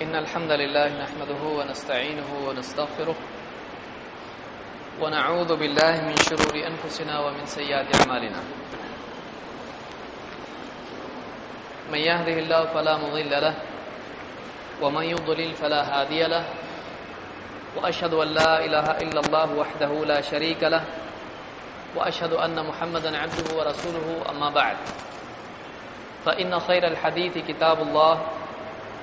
إن الحمد لله نحمده ونستعينه ونستغفره ونعوذ بالله من شرور أنفسنا ومن سيئات أعمالنا من يهده الله فلا مضل له ومن يضلل فلا هادي له وأشهد أن لا إله إلا الله وحده لا شريك له وأشهد أن محمدا عبده ورسوله أما بعد فإن خير الحديث كتاب الله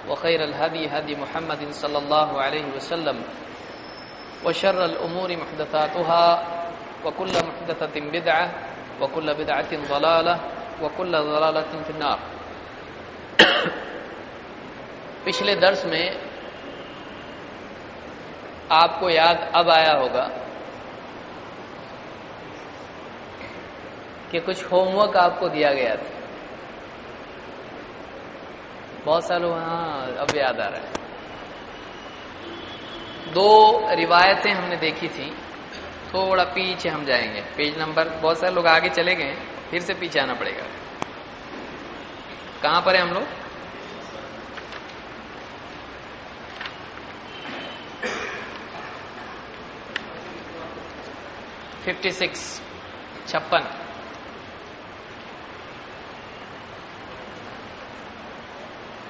وخير الهدي هدي محمد صلى الله عليه وسلم وشر الأمور محدثاتها وكل محدثة بدعة وكل بدعة ضلالة وكل ضلالة في النار. پچھلے درس میں آپ کو یاد اب آیا ہوگا کہ کچھ ہوم ورک آپ کو دیا گیا تھا. بہت سالوں اب یاد آ رہا ہے. دو روایتیں ہم نے دیکھی تھی. تھوڑا پیچھے ہم جائیں گے. پیج نمبر بہت سارے لوگ آگے چلے گئے, پھر سے پیچھے آنا پڑے گا. کہاں پر ہیں ہم لوگ؟ چھپن.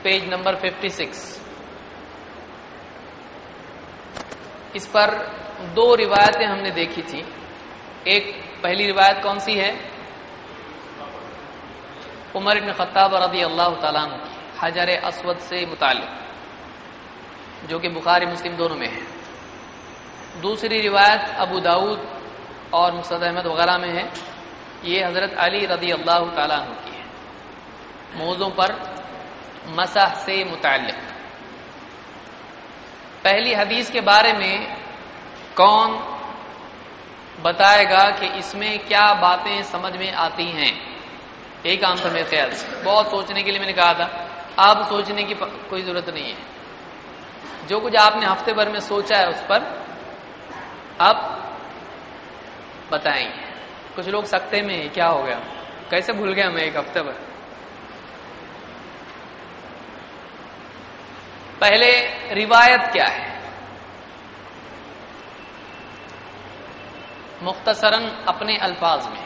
Page number 56. اس پر دو روایتیں ہم نے دیکھی تھی. ایک پہلی روایت کون سی ہے؟ عمر بن خطاب رضی اللہ تعالیٰ عنہ کی, حجر اسود سے متعلق, جو کہ بخاری مسلم دونوں میں ہے. دوسری روایت ابو داؤد اور مسند احمد وغیرہ میں ہے. یہ حضرت علی رضی اللہ تعالیٰ عنہ کی ہے, موضوع پر مسح سے متعلق. پہلی حدیث کے بارے میں کون بتائے گا کہ اس میں کیا باتیں سمجھ میں آتی ہیں؟ ایک عام میرے خیال سے بہت سوچنے کے لیے میں نے کہا تھا. اب سوچنے کی کوئی ضرورت نہیں ہے. جو کچھ آپ نے ہفتے بھر میں سوچا ہے اس پر اب بتائیں گے. کچھ لوگ سکتے میں کیا ہو گیا, کیسے بھول گیا میں ایک ہفتے بھر. پہلے روایت کیا ہے؟ مختصراً اپنے الفاظ میں,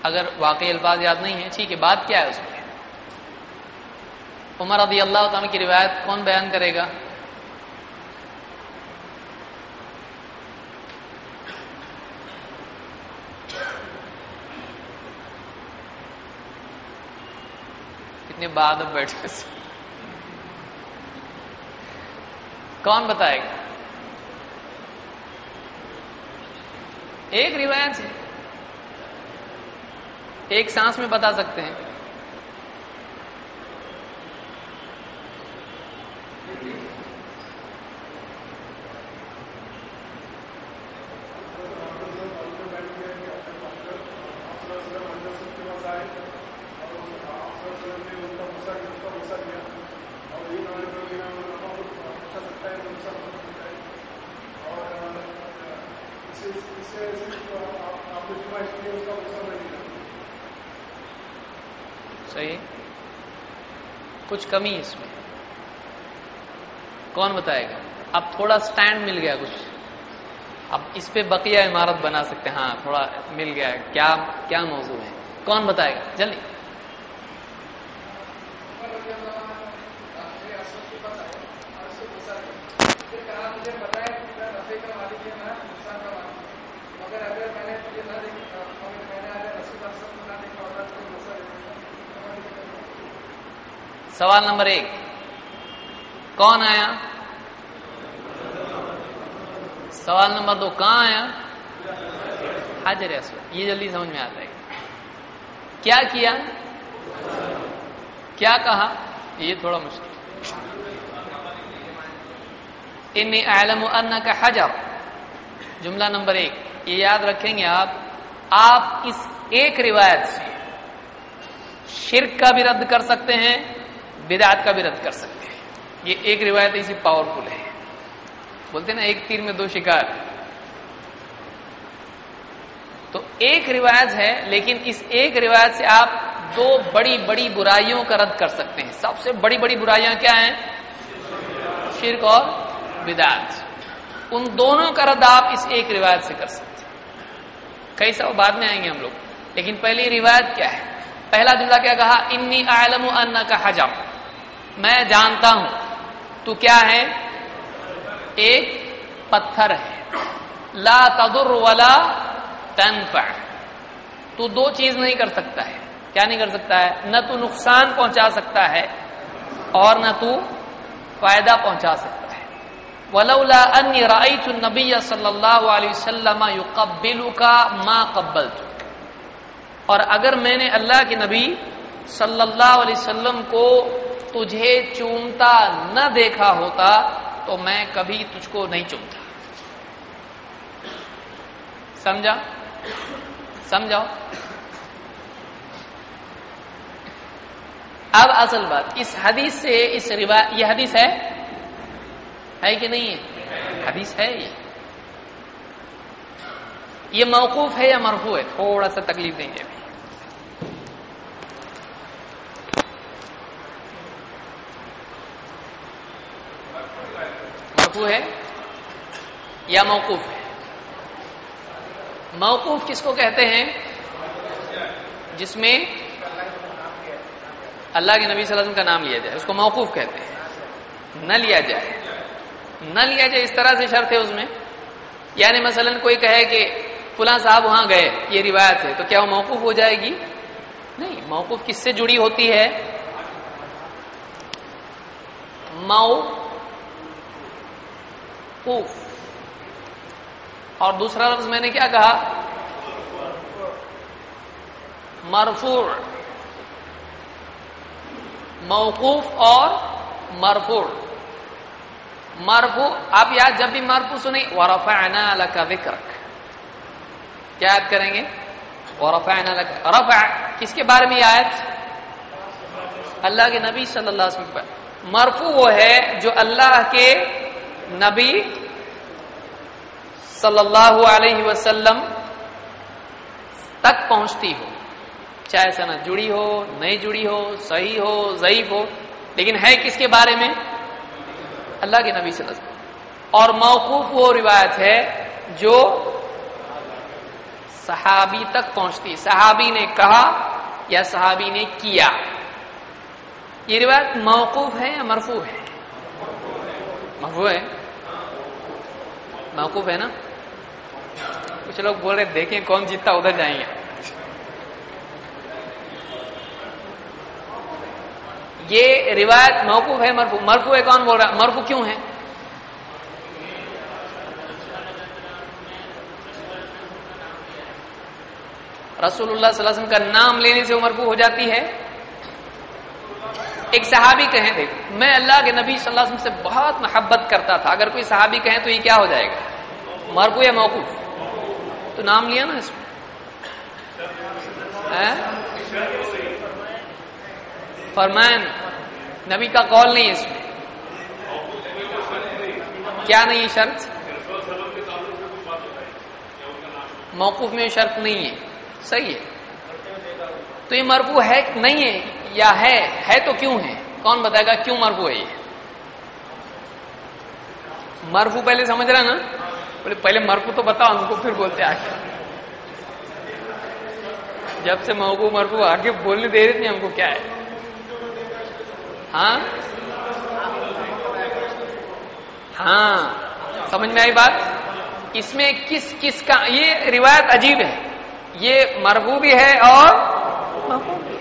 اگر واقعی الفاظ یاد نہیں ہیں ٹھیک ہے, بات کیا ہے اس میں؟ عمر رضی اللہ تعالیٰ کی روایت کون بیان کرے گا؟ کتنے بعد اب بیٹھے کون بتائے گا؟ ایک روایت ہے, ایک سانس میں بتا سکتے ہیں. صحیح, کچھ کمی اس میں. کون بتائے گا؟ اب تھوڑا سٹینڈ مل گیا کچھ, اب اس پہ بقیہ عمارت بنا سکتے ہیں. ہاں تھوڑا مل گیا ہے. کیا موضوع ہے؟ کون بتائے گا جلدی؟ سوال نمبر 1 کون آیا؟ سوال نمبر 2 کہاں آیا؟ حجر اسود. یہ جلدی سمجھ میں آتا ہے. کیا کیا؟ کیا کہا؟ یہ تھوڑا مشکل. انی اعلم انک حجر, جملہ نمبر 1. یہ یاد رکھیں گے آپ اس ایک روایت سے شرک کا بھی رد کر سکتے ہیں, بدعت کا بھی رد کر سکتے ہیں. یہ ایک روایت ایسی پاورفل ہے, بولتے ہیں نا ایک تیر میں دو شکار. تو ایک روایت ہے, لیکن اس ایک روایت سے آپ دو بڑی بڑی برائیوں کا رد کر سکتے ہیں. سب سے بڑی بڑی برائیاں کیا ہیں؟ شرک اور بدعت، ان دونوں کا رد آپ اس ایک روایت سے کر سکتے ہیں. کیسا وہ بعد میں آئیں گے ہم لوگ، لیکن پہلی روایت کیا ہے؟ پہلا جملہ کیا کہا؟ انی اعلم انک حجر، میں جانتا ہوں تو کیا ہے؟ ایک پتھر ہے. لا تضر ولا تنفع، تو دو چیز نہیں کر سکتا ہے. کیا نہیں کر سکتا ہے؟ نہ تو نقصان پہنچا سکتا ہے اور نہ تو فائدہ پہنچا سکتا ہے. ولولا انی رأیت النبی صلی اللہ علیہ وسلم یقبلک ما قبلتک، اور اگر میں نے اللہ کے نبی صلی اللہ علیہ وسلم کو تجھے چومتا نہ دیکھا ہوتا تو میں کبھی تجھ کو نہیں چومتا. سمجھاؤ. اب اصل بات اس حدیث سے، اس روایت، یہ حدیث ہے کہ نہیں ہے؟ حدیث ہے. یہ موقوف ہے یا مرفوع ہے؟ تھوڑا سا تکلیف دیں گے. مرفوع ہے یا موقوف ہے؟ موقوف کس کو کہتے ہیں؟ جس میں اللہ کے نبی صلی اللہ علیہ وسلم کا نام لیا جائے اس کو موقوف کہتے ہیں. نہ لیا جائے اس طرح سے شرط ہے اس میں. یعنی مثلا کوئی کہے کہ فلاں صاحب وہاں گئے، یہ روایت ہے، تو کیا وہ موقوف ہو جائے گی؟ نہیں. موقوف کس سے جڑی ہوتی ہے؟ موقوف. اور دوسرا لفظ میں نے کیا کہا؟ مرفوع. موقوف اور مرفوع. آپ یاد جب بھی مرفوع سنیں وَرَفَعْنَا لَكَ ذِكْرَكَ، کیا یاد کریں گے؟ وَرَفَعْنَا لَكَ. رفع کس کے بارے میں آیت؟ اللہ کے نبی صلی اللہ علیہ وسلم. مرفوع وہ ہے جو اللہ کے نبی صلی اللہ علیہ وسلم تک پہنچتی ہو، چاہے سند جڑی ہو، نہیں جڑی ہو، صحیح ہو، ضعیف ہو، لیکن ہے کس کے بارے میں؟ اللہ کے نبی صلی اللہ علیہ وسلم. اور موقوف وہ روایت ہے جو صحابی تک پہنچتی، صحابی نے کہا یا صحابی نے کیا. یہ روایت موقوف ہے یا مرفوع ہے؟ مرفوع ہے. موقوف ہے نا؟ کچھ لوگ بول رہے دیکھیں کون جیتتا ادھر جائیں گے. یہ روایت موقوف ہے مرفوع؟ مرفوع ہے کون بول رہا ہے؟ مرفوع کیوں ہے؟ رسول اللہ صلی اللہ علیہ وسلم کا نام لینے سے وہ مرفوع ہو جاتی ہے. ایک صحابی کہیں دیکھو میں اللہ کے نبی صلی اللہ علیہ وسلم سے بہت محبت کرتا تھا، اگر کوئی صحابی کہیں تو یہ کیا ہو جائے گا؟ مرفوع یا موقوف؟ تو نام لیا نا اس میں. فرمان نبی کا قول نہیں ہے اس میں. کیا نہیں ہے شرط؟ موقوف میں شرط نہیں ہے. صحیح ہے. تو یہ مرفوع ہے نہیں ہے یا ہے تو کیوں ہے؟ کون بتائے گا کیوں مرفوع ہے؟ یہ مرفوع پہلے سمجھ رہا نا؟ بولے پہلے مرفوع تو بتاؤ ہم کو، پھر بولتے آگے. جب سے موقوف مرفوع آگے بولنے دے رہے تھے ہم کو کیا ہے. ہاں سمجھ میں آئی بات؟ اس میں کس کا یہ روایت عجیب ہے. یہ مرفوع بھی ہے اور موقوف بھی ہے.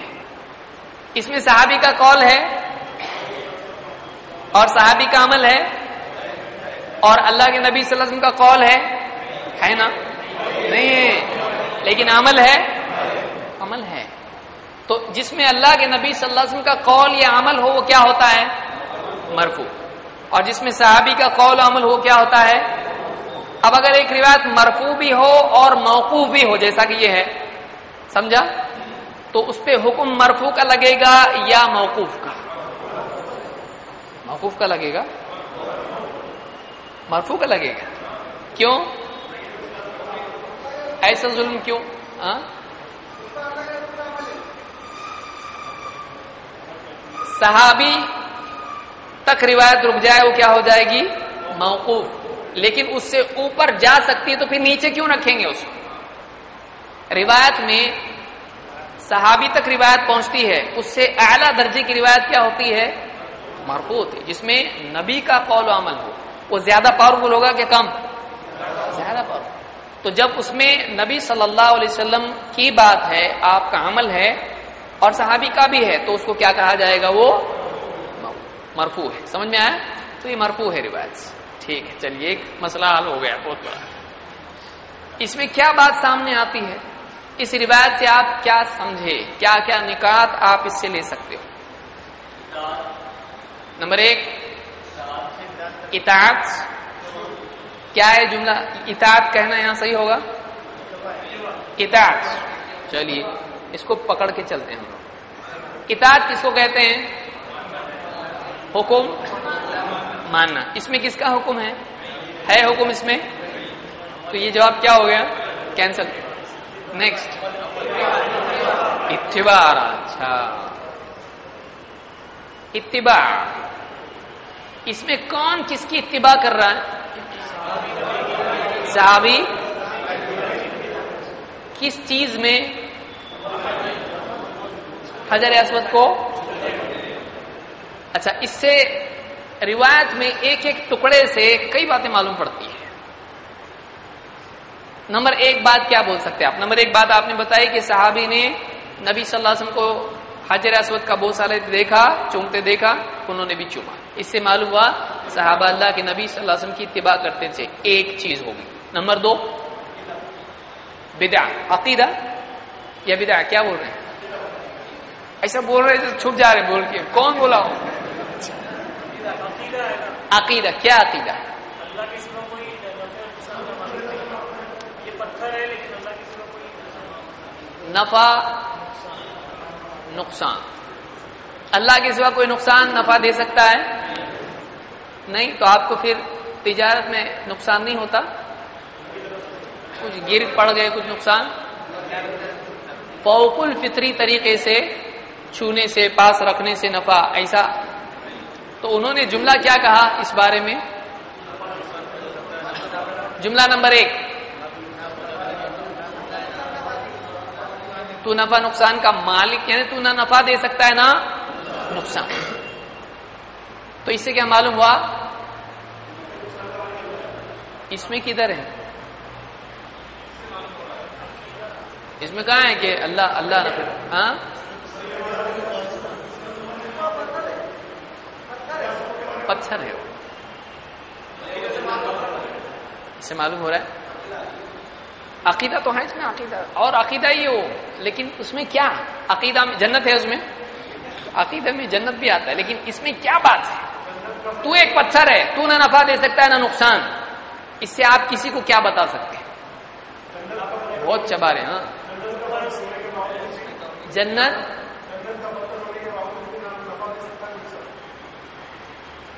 اس میں صحابی کا قول ہے اور صحابی کا عمل ہے، اور اللہ کے نبی صلی اللہ علیہ وسلم کا قول ہے نا؟ نہیں ہے، لیکن عمل ہے. تو جس میں اللہ کے نبی صلی اللہ علیہ وسلم کا قول یا عمل ہو وہ کیا ہوتا ہے؟ مرفوع. اور جس میں صحابی کا قول و عمل ہو کیا ہوتا ہے؟ اب اگر ایک روایت مرفوع بھی ہو اور موقوف بھی ہو جیسا کہ یہ ہے، سمجھا؟ تو اس پہ حکم مرفوع کا لگے گا یا موقوف کا؟ موقوف کا لگے گا. مرفوع کا لگے گا. کیوں ایسا ظلم کیوں؟ تک روایت رک جائے وہ کیا ہو جائے گی؟ موقوف. لیکن اس سے اوپر جا سکتی ہے تو پھر نیچے کیوں رکھیں گے اس کو؟ روایت میں صحابی تک روایت پہنچتی ہے، اس سے اعلیٰ درجے کی روایت کیا ہوتی ہے؟ مرفوع ہوتی ہے، جس میں نبی کا قول و عمل ہو. وہ زیادہ پاورفل ہوگا کہ کم؟ زیادہ پاورفل. تو جب اس میں نبی صلی اللہ علیہ وسلم کی بات ہے، آپ کا عمل ہے اور صحابی کا بھی ہے، تو اس کو کیا کہا جائے گا؟ وہ مرفوع ہے. سمجھ میں آیا؟ تو یہ مرفوع ہے روایت. ٹھیک ہے، چلیے ایک مسئلہ حل ہو گیا بہت بڑا. اس میں کیا بات سامنے آتی ہے؟ اس روایت سے آپ کیا سمجھے؟ کیا کیا نکات آپ اس سے لے سکتے ہو؟ نمبر 1 اطاعت. کیا ہے جملہ؟ اطاعت کہنا یہاں صحیح ہوگا؟ اطاعت. چلیے اس کو پکڑ کے چلتے ہیں ہم لوگ. اطاعت کس کو کہتے ہیں؟ حکم ماننا. اس میں کس کا حکم ہے حکم اس میں؟ تو یہ جواب کیا ہو گیا؟ کینسل. نیکسٹ اتباع. اچھا اتباع. اس میں کون کس کی اتباع کر رہا ہے؟ صحابی. کس چیز میں؟ حجر اسود کو. اچھا اس سے روایت میں ایک ایک ٹکڑے سے کئی باتیں معلوم پڑتی ہیں. نمبر 1 بات کیا بول سکتے ہیں آپ؟ نمبر 1 بات آپ نے بتائی کہ صحابی نے نبی صلی اللہ علیہ وسلم کو حجر اسود کا بوسہ لیتے دیکھا، چومتے دیکھا، انہوں نے بھی چوما. اس سے معلوم ہوا صحابہ اللہ کے نبی صلی اللہ علیہ وسلم کی اتباع کرتے تھے. ایک چیز ہوگی. نمبر 2 بدع. عقیدہ یا بدع کیا بول رہے ہیں؟ ایسا بول رہے ہیں چھپ جا رہے بول کے. کون بولا ہو؟ عقیدہ. کیا عقیدہ؟ اللہ کے سوا کوئی یہ پتھر ہے لیکن اللہ کے سوا کوئی نفع نقصان. اللہ کے سوا کوئی نقصان نفع دے سکتا ہے؟ نہیں. تو آپ کو پھر تجارت میں نقصان نہیں ہوتا؟ کچھ گرد پڑ گئے کچھ نقصان؟ فوق الفطری طریقے سے چھونے سے، پاس رکھنے سے نفع ایسا. تو انہوں نے جملہ کیا کہا اس بارے میں؟ جملہ نمبر 1 تو نفع نقصان کا مالک، یعنی تو نہ نفع دے سکتا ہے نہ نقصان. تو اس سے کیا معلوم ہوا؟ اس میں کدھر ہے؟ اس میں کہاں ہے کہ اللہ اللہ نفع؟ ہاں پتھر ہے. اس سے معلوم ہو رہا ہے عقیدہ تو ہے اس میں. عقیدہ اور عقیدہ ہی ہو، لیکن اس میں کیا؟ عقیدہ میں جنت ہے، اس میں عقیدہ میں جنت بھی آتا ہے، لیکن اس میں کیا بات ہے؟ تو ایک پتھر ہے، تو نہ نفع دے سکتا ہے نہ نقصان. اس سے آپ کسی کو کیا بتا سکتے ہیں؟ بہت چبا رہے. ہاں جنت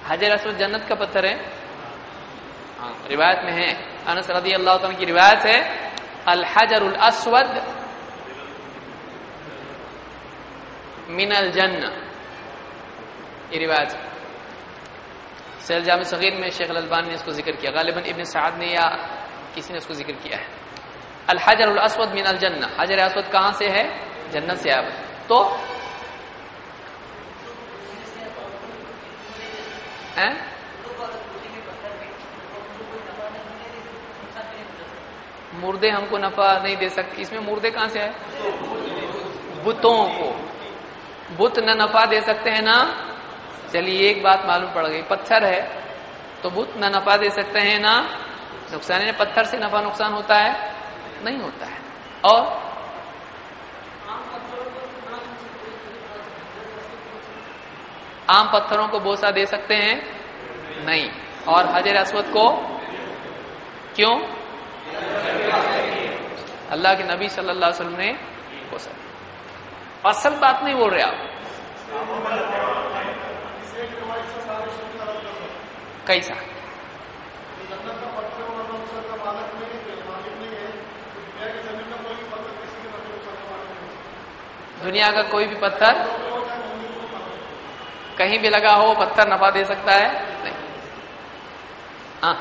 حجر اسود جنت کا پتھر ہے. ہاں روایت میں ہے، انس رضی اللہ تعالیٰ کی روایت ہے الحجر الاسود من الجنہ. یہ روایت ہے. سیل جامع صغیر میں شیخ الالبانی نے اس کو ذکر کیا، غالباً ابن سعد نے یا کسی نے اس کو ذکر کیا ہے. الحجر الاسود من الجنہ. حجر اسود کہاں سے ہے؟ جنت سے. آپ تو مردے ہم کو نفع نہیں دے سکتے. اس میں مردے کہاں سے ہے؟ بتوں کو. بت نہ نفع دے سکتے ہیں نہ. چلیے ایک بات معلوم پڑ گئی، پتھر ہے تو بت نہ نفع دے سکتے ہیں نہ نقصان. پتھر سے نفع نقصان ہوتا ہے؟ نہیں ہوتا ہے. اور عام پتھروں کو بوسہ دے سکتے ہیں؟ نہیں. اور حجر اسود کو کیوں؟ اللہ کے نبی صلی اللہ علیہ وسلم نے بوسہ دیا. اصل بات نہیں بول رہے آپ. کیسا؟ دنیا کا کوئی بھی پتھر کہیں بھی لگا ہو پتھر نفع دے سکتا ہے؟ نہیں. ہاں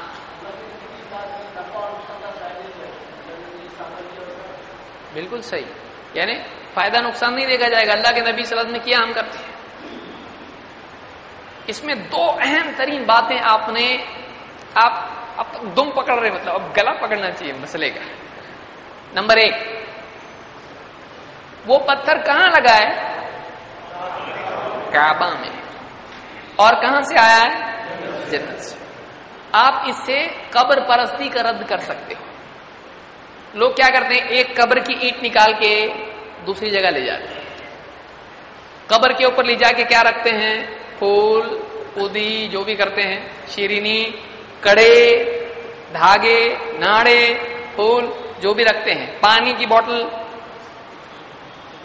بالکل صحیح، یعنی فائدہ نقصان نہیں دیکھا جائے گا. اللہ کے نبی صلی اللہ علیہ وسلم نے کیا، ہم کرتے ہیں. اس میں دو اہم ترین باتیں آپ دم پکڑ رہے، مطلب اب گلا پکڑنا چاہیے مسئلے کا. نمبر 1، وہ پتھر کہاں لگا ہے؟ کعبہ میں. اور کہاں سے آیا ہے؟ جنت سے. آپ اس سے قبر پرستی کا رد کر سکتے ہو. لوگ کیا کرتے ہیں، ایک قبر کی اینٹ نکال کے دوسری جگہ لے جاتے ہیں. قبر کے اوپر لے جا کے کیا رکھتے ہیں؟ پھول، پودی، جو بھی کرتے ہیں، شیرینی، کڑے، دھاگے، ناڑے، پھول، جو بھی رکھتے ہیں، پانی کی بوتل،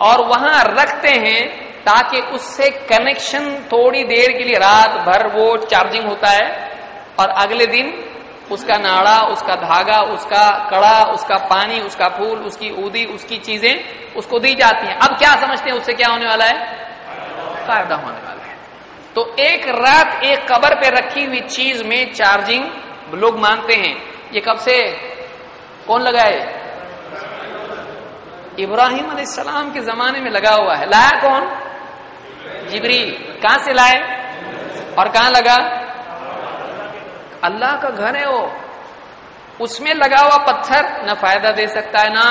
اور وہاں رکھتے ہیں تاکہ اس سے کنیکشن تھوڑی دیر کے لیے رات بھر وہ چارجنگ ہوتا ہے، اور اگلے دن اس کا ناڑا، اس کا دھاگا، اس کا کڑا، اس کا پانی، اس کا پھول، اس کی اودی، اس کی چیزیں اس کو دی جاتی ہیں. اب کیا سمجھتے ہیں اس سے کیا ہونے والا ہے؟ فائدہ ہونے والا ہے. تو ایک رات ایک قبر پہ رکھی ہوئی چیز میں چارجنگ لوگ مانتے ہیں. یہ کب سے کون لگائے؟ ابراہیم علیہ السلام کے زمانے میں لگا ہوا ہے. لایا کون؟ جبریل. کہاں سے لائے اور کہاں لگا؟ اللہ کا گھر ہے وہ، اس میں لگا ہوا پتھر نہ فائدہ دے سکتا ہے نہ.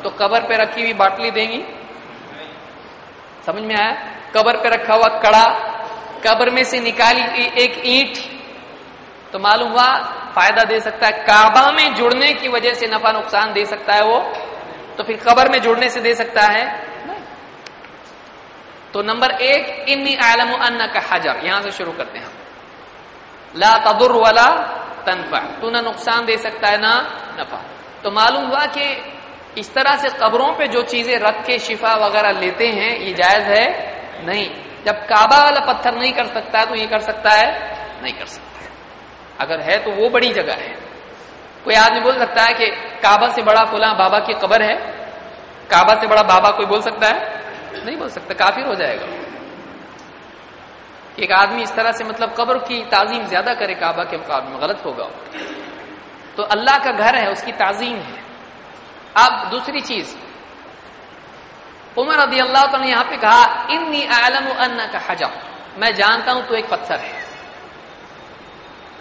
تو قبر پہ رکھی ہوئی باٹلی دیں گی؟ سمجھ میں آیا؟ قبر پہ رکھا ہوا کڑا، قبر میں سے نکالی ایک اینٹ، تو معلوم ہوا فائدہ دے سکتا ہے. کعبہ میں جڑنے کی وجہ سے نفع نقصان دے سکتا ہے وہ، تو پھر قبر میں جڑنے سے دے سکتا ہے؟ تو نمبر 1، انی اعلم انک حجر، یہاں سے شروع کرتے ہیں. لا تضر ولا تنفع، تو نہ نقصان دے سکتا ہے نہ نفع. تو معلوم ہوا کہ اس طرح سے قبروں پہ جو چیزیں رکھ کے شفا وغیرہ لیتے ہیں یہ جائز ہے نہیں. جب کعبہ والا پتھر نہیں کر سکتا ہے تو یہ کر سکتا ہے؟ نہیں کر سکتا ہے. اگر ہے تو وہ بڑی جگہ ہے. کوئی آدمی بول سکتا ہے کہ کعبہ سے بڑا فلاں بابا کی قبر ہے؟ کعبہ سے بڑا بابا کوئی بول سکتا ہے؟ نہیں بول سکتا، کافر ہو جائے گا. ایک آدمی اس طرح سے مطلب قبر کی تعظیم زیادہ کرے کعبہ کے مقابلے میں، غلط ہوگا. تو اللہ کا گھر ہے، اس کی تعظیم ہے. اب دوسری چیز، عمر رضی اللہ تعالیٰ نے یہاں پہ کہا انی اعلم انک حجر، میں جانتا ہوں تو ایک پتھر ہے.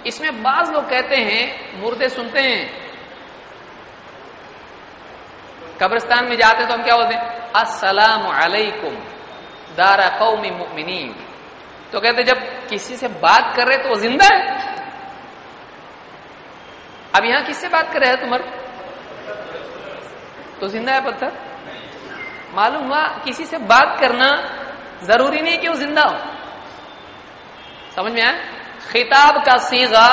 اس میں بعض لوگ کہتے ہیں، مردے سنتے ہیں قبرستان میں جاتے تو ہم کیا بولتے ہیں؟ السلام علیکم دار قوم مؤمنین. تو کہتے جب کسی سے بات کر رہے تو وہ زندہ ہے. اب یہاں کس سے بات کر رہے ہیں تمہر؟ تو زندہ ہے پتھر. معلوم ہوا کسی سے بات کرنا ضروری نہیں کہ وہ زندہ ہو. سمجھ میں آیا؟ خطاب کا صیغہ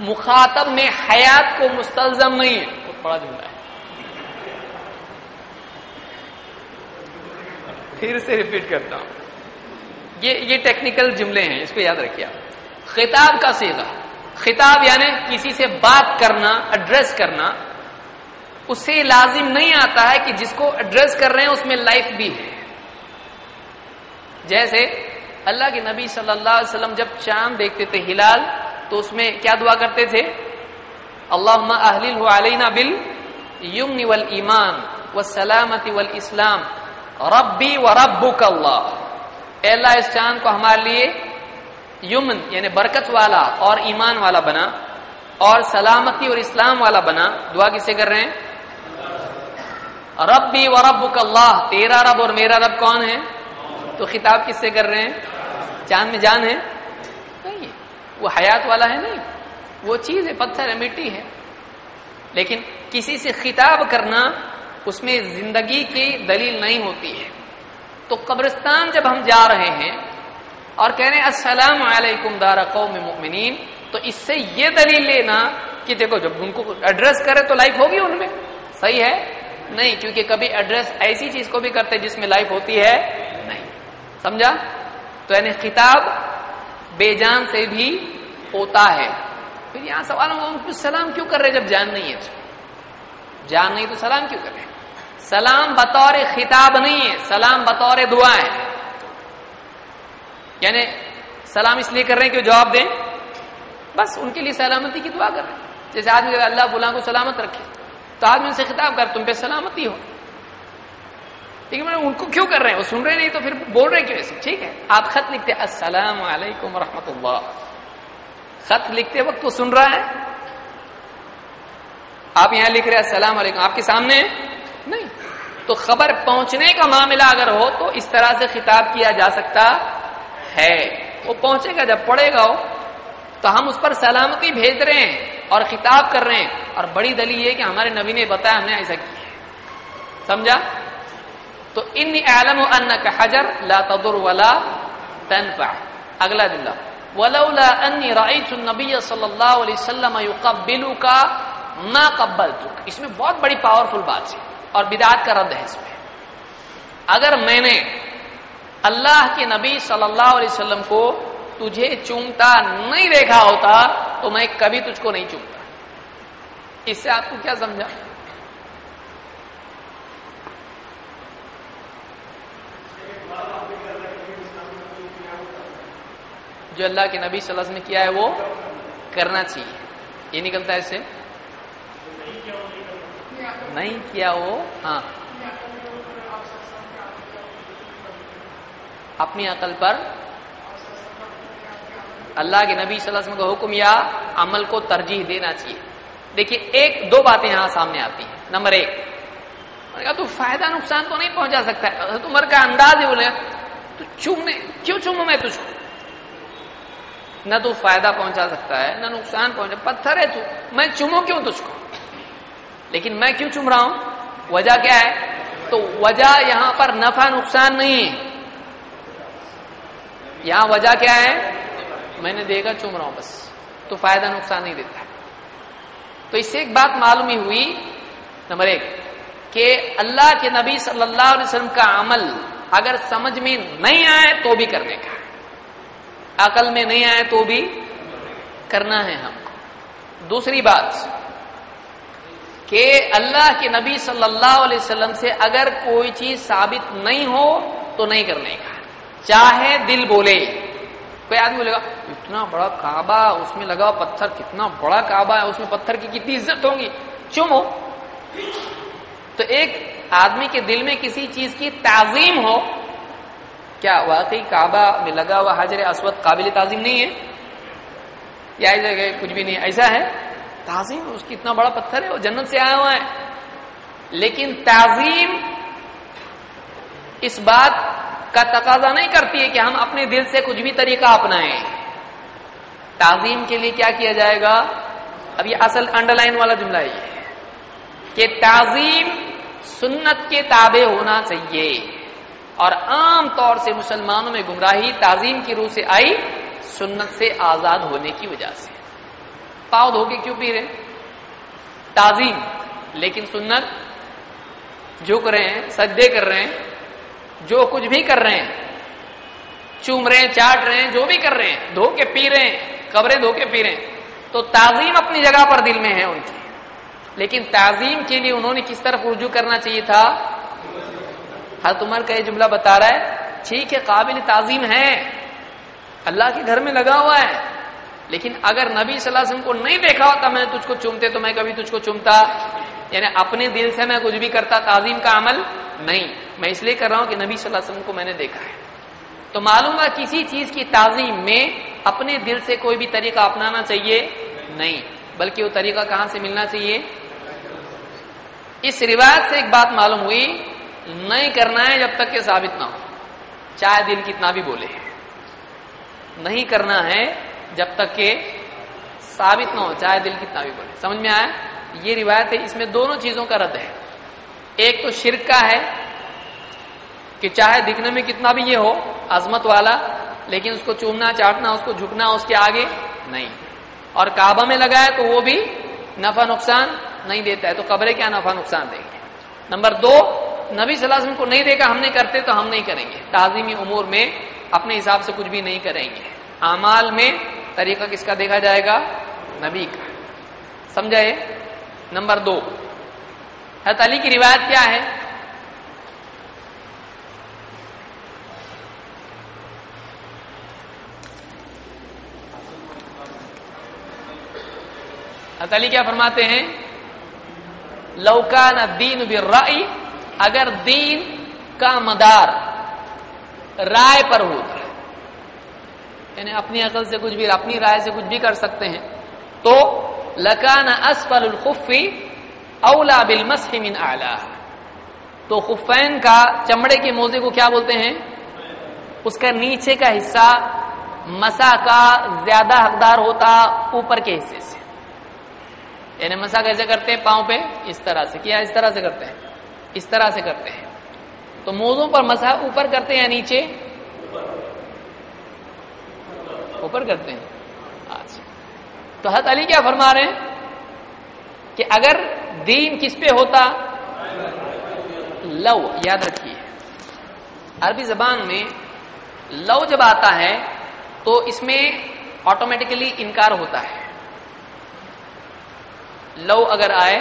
مخاطب میں حیات کو مستلزم نہیں ہے. بہت بڑا جملہ ہے، پھر سے ریپیٹ کرتا ہوں. یہ ٹیکنیکل جملے ہیں، اس کو یاد رکھیے آپ. خطاب کا صیغہ، خطاب یعنی کسی سے بات کرنا، ایڈریس کرنا، اس سے لازم نہیں آتا ہے کہ جس کو ایڈریس کر رہے ہیں اس میں لائف بھی ہے. جیسے اللہ کے نبی صلی اللہ علیہ وسلم جب چاند دیکھتے تھے، ہلال، تو اس میں کیا دعا کرتے تھے؟ اللہم اہللہ علینا بالیمن والایمان والسلامۃ والاسلام ربی وربک اللہ. اے اللہ اس چاند کو ہمارے لیے یمن یعنی برکت والا اور ایمان والا بنا، اور سلامتی اور اسلام والا بنا. دعا کس سے کر رہے ہیں؟ ربی وربک اللہ، تیرا رب اور میرا رب کون ہے؟ تو خطاب کس سے کر رہے ہیں؟ چاند میں جان ہے نہیں، وہ حیات والا ہے نہیں، وہ چیز ہے، پتھر ہے، مٹی ہے. لیکن کسی سے خطاب کرنا اس میں زندگی کی دلیل نہیں ہوتی ہے. تو قبرستان جب ہم جا رہے ہیں اور کہہ رہے ہیں السلام علیکم دار قوم مؤمنین، تو اس سے یہ دلیل لینا کہ دیکھو جب ان کو ایڈریس کرے تو لائف ہوگی ان میں. صحیح ہے؟ نہیں، کیونکہ کبھی ایڈریس ایسی چیز کو بھی کرتے جس میں لائف ہوتی ہے نہیں. سمجھا؟ تو یعنی خطاب بے جان سے بھی ہوتا ہے. پھر یہاں سوال ہوں ان کو سلام کیوں کر رہے جب جان نہیں ہے؟ جان نہیں تو سلام کیوں کر رہے؟ سلام بطور خطاب نہیں ہے، سلام بطور دعا ہے. یعنی سلام اس لیے کر رہے ہیں کہ جواب دیں، بس ان کے لیے سلامتی کی دعا کر رہے ہیں. جیسے آدمی اللہ فلاں کو سلامت رکھے تو آدمی ان سے خطاب کر تم پہ سلامتی ہو. لیکن ان کو کیوں کر رہے ہیں؟ وہ سن رہے نہیں تو پھر بول رہے کیوں ایسے؟ ٹھیک ہے، آپ خط لکھتے السلام علیکم ورحمۃ اللہ، خط لکھتے وقت وہ سن رہا ہے. آپ یہاں لکھ رہے ہیں السلام علیکم، آپ کے سامنے ہے نہیں. تو خبر پہنچنے کا معاملہ اگر ہو تو اس طرح سے خطاب کیا جا سکتا ہے. وہ پہنچے گا جب پڑھے گا تو ہم اس پر سلامتی بھیج رہے ہیں اور خطاب کر رہے ہیں. اور بڑی دلیل یہ کہ ہمارے نبی نے بتایا، ہم نے ایسا کیا. سمجھا؟ تو انی اعلم انک حجر لا تضر ولا تنفع. اگلا جملہ ولولا انی رأیت النبی صلی اللہ علیہ وسلم یقبلک ما قبلتک. اس میں بہت بڑی پاورفل بات ہے اور بدعت کا رد ہے اس میں. اگر میں نے اللہ کے نبی صلی اللہ علیہ وسلم کو تجھے چومتا نہیں دیکھا ہوتا تو میں کبھی تجھ کو نہیں چومتا. اس سے آپ کو کیا سمجھا؟ جو اللہ کے نبی صلی اللہ علیہ وسلم نے کیا ہے وہ کرنا چاہیے. یہ نکلتا ہے اس سے نہیں کیا وہ ہاں اپنی عقل پر اللہ کے نبی صلی اللہ علیہ وسلم کا حکم یا عمل کو ترجیح دینا چاہیے. دیکھیے دو باتیں یہاں سامنے آتی ہیں. نمبر ایک، تو فائدہ نقصان تو نہیں پہنچا سکتا ہے. حضرت عمر کا انداز ہے، بولے تو کیوں چوموں میں تجھ کو؟ نہ تو فائدہ پہنچا سکتا ہے نہ نقصان پہنچا، پتھر ہے تو، میں چوموں کیوں تجھ کو؟ لیکن میں کیوں چوم رہا ہوں؟ وجہ کیا ہے؟ تو وجہ یہاں پر نفع نقصان نہیں ہے. یہاں وجہ کیا ہے؟ میں نے دیکھا چوم رہا ہوں بس. تو فائدہ نقصان نہیں دیتا. تو اس سے ایک بات معلوم ہی ہوئی، نمبر ایک کہ اللہ کے نبی صلی اللہ علیہ وسلم کا عمل اگر سمجھ میں نہیں آئے تو بھی کرنے کا، عقل میں نہیں آئے تو بھی کرنا ہے ہم کو. دوسری بات کہ اللہ کے نبی صلی اللہ علیہ وسلم سے اگر کوئی چیز ثابت نہیں ہو تو نہیں کرنے کا، چاہے دل بولے. کوئی آدمی بولے گا اتنا بڑا کعبہ، اس میں لگا پتھر، کتنا بڑا کعبہ ہے، اس میں پتھر کی کتنی عزت ہوگی، چومو. تو ایک آدمی کے دل میں کسی چیز کی تعظیم ہو، کیا واقعی کعبہ میں لگا ہوا حجر اسود قابل تعظیم نہیں ہے؟ یا کچھ بھی نہیں ایسا ہے؟ تعظیم اس کی، اتنا بڑا پتھر ہے، وہ جنت سے آیا ہوا ہے. لیکن تعظیم اس بات کا تقاضا نہیں کرتی ہے کہ ہم اپنے دل سے کچھ بھی طریقہ اپنائیں. تعظیم کے لیے کیا کیا جائے گا؟ اب یہ اصل انڈر لائن والا جملہ ہے کہ تعظیم سنت کے تابع ہونا چاہیے. اور عام طور سے مسلمانوں میں گمراہی تعظیم کی روح سے آئی، سنت سے آزاد ہونے کی وجہ سے. پاؤ دھو کے کیوں پی رہے؟ تعظیم، لیکن سنت جھک رہے ہیں، سجدے کر رہے ہیں، جو کچھ بھی کر رہے ہیں، چوم رہے ہیں، چاٹ رہے ہیں، جو بھی کر رہے ہیں، دھو کے پی رہے ہیں، قبریں دھو کے پی رہے ہیں، تو تعظیم اپنی جگہ پر دل میں ہے ان کی. لیکن تعظیم کے لیے انہوں نے کس طرف رجوع کرنا چاہیے تھا؟ حضرت عمر کا یہ جملہ بتا رہا ہے ٹھیک ہے قابل تعظیم ہے، اللہ کے گھر میں لگا ہوا ہے، لیکن اگر نبی صلی اللہ علیہ وسلم کو نہیں دیکھا ہوتا میں نے تجھ کو چومتے تو میں کبھی تجھ کو چومتا. یعنی اپنے دل سے میں کچھ بھی کرتا، تعظیم کا عمل نہیں. میں اس لیے کر رہا ہوں کہ نبی صلی اللہ علیہ وسلم کو میں نے دیکھا ہے. تو معلوم ہے کسی چیز کی تعظیم میں اپنے دل سے کوئی بھی طریقہ اپنانا چاہیے نہیں، بلکہ وہ طریقہ کہاں سے ملنا چاہیے؟ اس روایت سے ایک بات معلوم ہوئی، نہیں کرنا ہے جب تک کہ ثابت نہ ہو، چاہے دل کتنا بھی بولے. نہیں کرنا ہے جب تک کہ ثابت نہ ہو، چاہے دل کتنا بھی بولے. سمجھ میں آیا؟ یہ روایت ہے، اس میں دونوں چیزوں کا رد ہے. ایک تو شرک کا ہے کہ چاہے دکھنے میں کتنا بھی یہ ہو عظمت والا، لیکن اس کو چومنا، چاٹنا، اس کو جھکنا اس کے آگے نہیں. اور کعبہ میں لگا ہے تو وہ بھی نفع نقصان نہیں دیتا ہے، تو قبریں کیا نفع نقصان دیں گے. نمبر دو، نبی صلی اللہ علیہ وسلم کو نہیں دیکھا، ہم نے کرتے تو ہم نہیں کریں گے. تعظیمی امور میں اپنے حساب سے کچھ بھی نہیں کریں گے. اعمال میں طریقہ کس کا دیکھا جائے گا؟ نبی کا. سمجھا یہ؟ نمبر دو، حضرت علی کی روایت کیا ہے؟ حضرت علی کیا فرماتے ہیں؟ لو کان الدین بالرأی، اگر دین کا مدار رائے پر ہوتا ہے، یعنی اپنی عقل سے کچھ بھی، اپنی رائے سے کچھ بھی کر سکتے ہیں، تو لکان اسفل الخف اولا بالمسح من اعلیٰ، تو خفین کا چمڑے کے موزے کو کیا بولتے ہیں؟ اس کا نیچے کا حصہ مسح کا زیادہ حقدار ہوتا اوپر کے حصے سے. یعنی مسح کیسے کرتے ہیں؟ پاؤں پہ اس طرح سے کیا، اس طرح سے کرتے ہیں، اس طرح سے کرتے ہیں. تو موزوں پر مسح اوپر کرتے ہیں یا نیچے؟ اوپر کرتے ہیں. اچھا، تو حضرت علی کیا فرما رہے ہیں کہ اگر دین کس پہ ہوتا؟ لو. یاد رکھیے عربی زبان میں لو جب آتا ہے تو اس میں آٹومیٹیکلی انکار ہوتا ہے. لو اگر آئے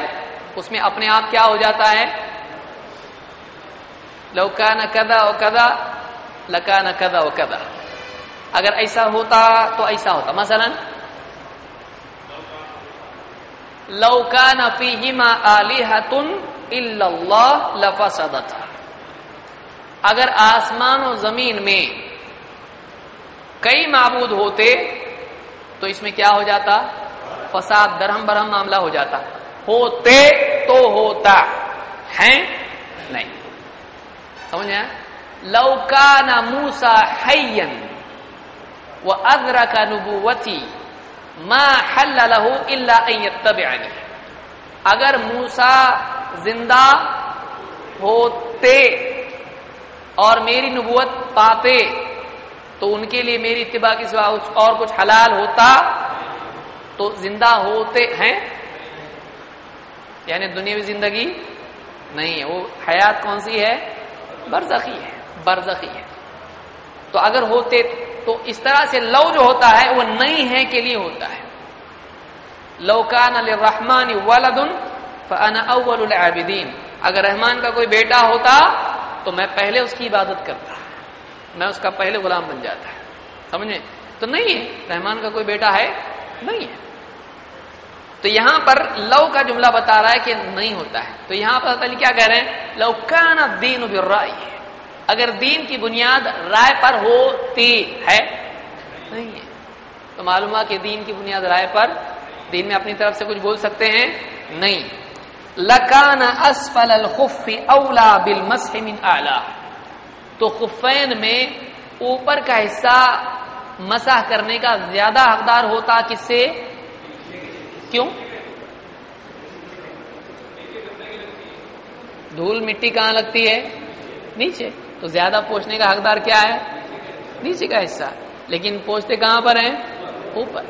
اس میں اپنے آپ کیا ہو جاتا ہے؟ لو کان کذا و کذا لکان کذا و کذا، اگر ایسا ہوتا تو ایسا ہوتا. مثلا لو کان فیہما آلہۃ الا اللہ لفسدتا، اگر آسمان و زمین میں کئی معبود ہوتے تو اس میں کیا ہو جاتا؟ فساد، درہم برہم معاملہ ہو جاتا. ہوتے تو ہوتا ہے نہیں. سمجھ آیا؟ لو کان موسیٰ حیا وادرک نبوتی ما حل له الا ان یتبعنی، اگر موسیٰ زندہ ہوتے اور میری نبوت پاتے تو ان کے لیے میری اتباع کے سوا اور کچھ حلال ہوتا؟ تو زندہ ہوتے ہیں، یعنی دنیاوی زندگی نہیں ہے، وہ حیات کون سی ہے؟ برزخی ہے، برزخی ہے. تو اگر ہوتے تو اس طرح سے لو جو ہوتا ہے وہ نہیں ہے کے لیے ہوتا ہے. لو کان للرحمن ولد فانا اول العابدین، اگر رحمان کا کوئی بیٹا ہوتا تو میں پہلے اس کی عبادت کرتا، میں اس کا پہلے غلام بن جاتا ہے. سمجھے؟ تو نہیں ہے، رحمان کا کوئی بیٹا ہے نہیں ہے. تو یہاں پر لو کا جملہ بتا رہا ہے کہ نہیں ہوتا ہے. تو یہاں پر اللہ کیا کہہ رہے ہیں؟ لو کان الدین بالرأی، اگر دین کی بنیاد رائے پر ہوتی ہے، نہیں ہے. تو معلوم ہوا کہ دین کی بنیاد رائے پر، دین میں اپنی طرف سے کچھ بول سکتے ہیں نہیں. لکان اسفل الخف اولا بالمسح من اعلی، تو خفین میں اوپر کا حصہ مسح کرنے کا زیادہ حقدار ہوتا کس سے؟ کیوں؟ دھول مٹی کہاں لگتی ہے؟ نیچے. تو زیادہ پوچھنے کا حقدار کیا ہے؟ نیچے کا حصہ. لیکن پوچھتے کہاں پر ہیں؟ اوپر.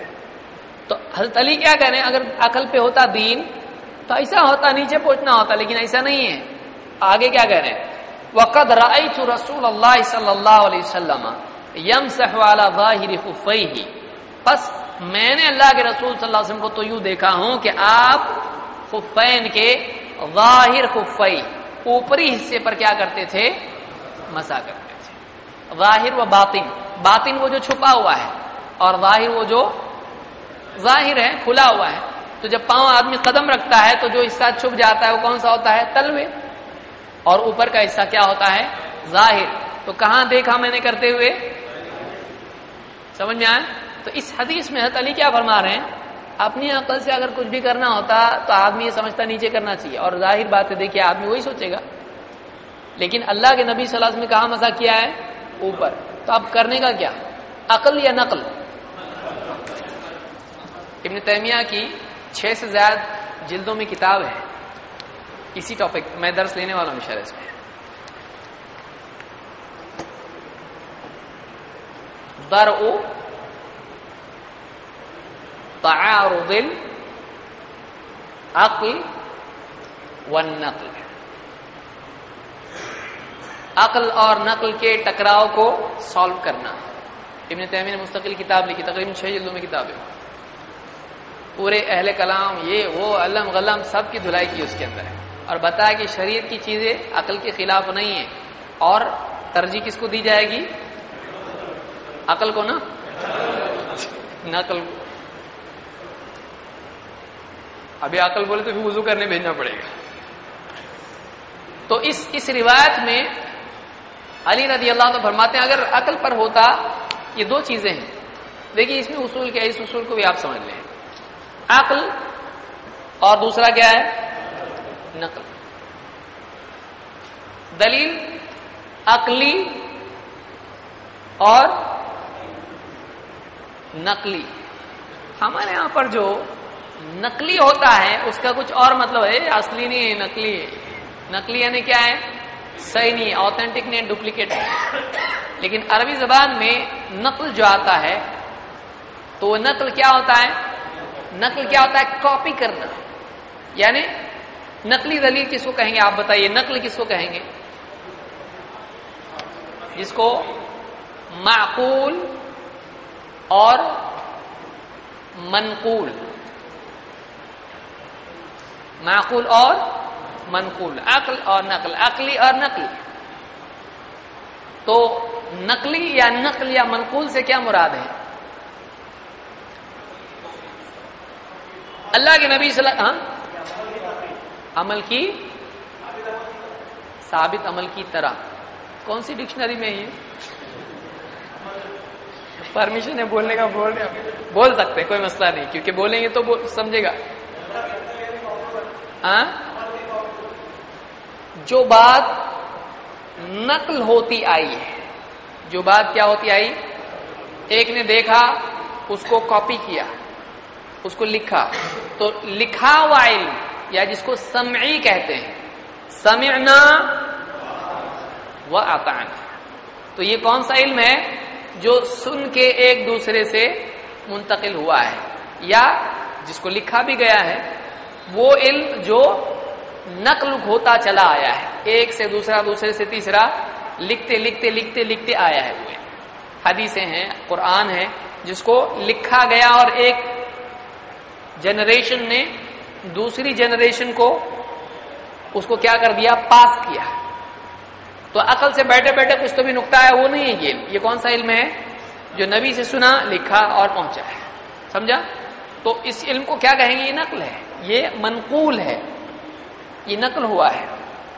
تو حضرت علی کیا کہہ رہے ہیں؟ اگر عقل پہ ہوتا دین تو ایسا ہوتا، نیچے پوچھنا ہوتا، لیکن ایسا نہیں ہے. آگے کیا کہہ رہے ہیں؟ وَقَدْ رَأَيْتُ رَسُولَ اللَّهِ صلی اللہ علیہ وسلم يَمْسَحُ عَلَى ظَاهِرِ خُفَّيْهِ، پس میں نے اللہ کے رسول صلی اللہ علیہ وسلم کو تو یوں دیکھا ہوں کہ آپ خفین کے ظاہر خفی، اوپری حصے پر کیا کرتے تھے؟ مسح کرتے تھے. ظاہر و باطن، باطن وہ جو چھپا ہوا ہے اور ظاہر وہ جو ظاہر ہے، کھلا ہوا ہے. تو جب پاؤں آدمی قدم رکھتا ہے تو جو حصہ چھپ جاتا ہے وہ کون سا ہوتا ہے؟ تلوے. اور اوپر کا حصہ کیا ہوتا ہے؟ ظاہر. تو کہاں دیکھا میں نے کرتے ہوئے؟ سمجھ میں آیا؟ تو اس حدیث میں حضرت علی کیا فرما رہے ہیں؟ اپنی عقل سے اگر کچھ بھی کرنا ہوتا تو آدمی یہ سمجھتا نیچے کرنا چاہیے، اور ظاہر بات ہے دیکھیے آدمی وہی سوچے گا. لیکن اللہ کے نبی صلی اللہ علیہ وسلم نے کہاں مسح کیا ہے؟ اوپر. تو اب کرنے کا کیا؟ عقل یا نقل؟ ابن تیمیہ کی 6 سے زیادہ جلدوں میں کتاب ہے اسی ٹاپک، میں درس لینے والا ہوں شرح اس میں. درء تعارض العقل والنقل، عقل اور نقل کے ٹکراؤ کو سالو کرنا. ابن تیمیہ نے مستقل کتاب لکھی، تقریباً 6 جلدوں میں کتاب ہے. پورے اہل کلام یہ وہ علم غلم سب کی دھلائی کی اس کے اندر ہے، اور بتایا کہ شریعت کی چیزیں عقل کے خلاف نہیں ہیں، اور ترجیح کس کو دی جائے گی؟ عقل کو نا، نقل. ابھی عقل بولے تو پھر وضو کرنے بھیجنا پڑے گا. تو اس روایت میں علی رضی اللہ عنہ فرماتے ہیں اگر عقل پر ہوتا. یہ دو چیزیں ہیں, دیکھیے اس میں اصول کیا ہے, اس اصول کو بھی آپ سمجھ لیں. عقل اور دوسرا کیا ہے, نقل. دلیل عقلی اور نقلی. ہمارے یہاں پر جو نقلی ہوتا ہے اس کا کچھ اور مطلب ہے, اصلی نہیں ہے, نقلی ہے. نقلی یعنی کیا ہے, صحیح نہیں ہے, آتھینٹک نہیں ہے, ڈپلیکیٹ ہے. لیکن عربی زبان میں نقل جو آتا ہے تو وہ نقل کیا ہوتا ہے, نقل کیا ہوتا ہے, کاپی کرنا. یعنی نقلی دلیل کس کو کہیں گے آپ بتائیے, نقل کس کو کہیں گے؟ جس کو معقول اور منقول, معقول اور منقول, عقل اور نقل, عقلی اور نقلی. تو نقلی یا نقل یا منقول سے کیا مراد ہے؟ اللہ کے نبی صلی اللہ علیہ وسلم عمل کی ثابت عمل کی طرح. کون سی ڈکشنری میں یہ پرمیشن ہے بولنے کا؟ بول سکتے کوئی مسئلہ نہیں, کیونکہ بولیں گے تو سمجھے گا. جو بات نقل ہوتی آئی ہے, جو بات کیا ہوتی آئی, ایک نے دیکھا اس کو کاپی کیا, اس کو لکھا, تو لکھا ہوا علم یا جس کو سمعی کہتے ہیں, سمعنا وأطعنا, تو یہ کون سا علم ہے جو سن کے ایک دوسرے سے منتقل ہوا ہے, یا جس کو لکھا بھی گیا ہے وہ علم جو نقل ہوتا چلا آیا ہے, ایک سے دوسرا, دوسرے سے تیسرا, لکھتے لکھتے لکھتے لکھتے آیا ہے. وہ حدیثیں ہیں, قرآن ہے, جس کو لکھا گیا اور ایک جنریشن نے دوسری جنریشن کو اس کو کیا کر دیا, پاس کیا. تو عقل سے بیٹھے بیٹھے کچھ تو بھی نقطہ ہے, وہ نہیں ہے. یہ کون سا علم ہے؟ جو نبی سے سنا, لکھا اور پہنچا ہے. سمجھا؟ تو اس علم کو کیا کہیں گے؟ یہ نقل ہے, یہ منقول ہے, یہ نقل ہوا ہے,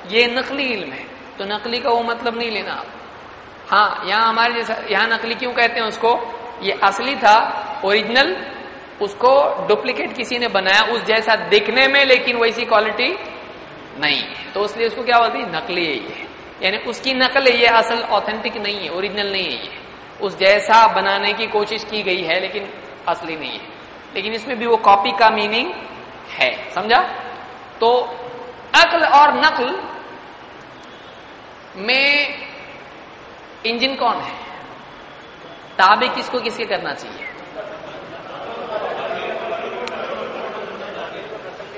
یہ نقلی علم ہے. تو نقلی کا وہ مطلب نہیں لینا آپ. ہاں یہاں ہمارے جیسا, یہاں نقلی کیوں کہتے ہیں اس کو, یہ اصلی تھا, اوریجنل, اس کو ڈپلیکیٹ کسی نے بنایا اس جیسا دکھنے میں, لیکن ویسی کوالٹی نہیں, تو اس لیے اس کو کیا ہوتی ہے, نقلی ہے. یہ یعنی اس کی نقل ہے, یہ اصل آتھینٹک نہیں ہے, اوریجنل نہیں ہے. یہ اس جیسا بنانے کی کوشش کی گئی ہے لیکن اصلی نہیں ہے. لیکن اس میں بھی وہ کاپی کا میننگ ہے. سمجھا؟ تو عقل اور نقل میں انجن کون ہے؟ تابع کس کو کس کے کرنا چاہیے؟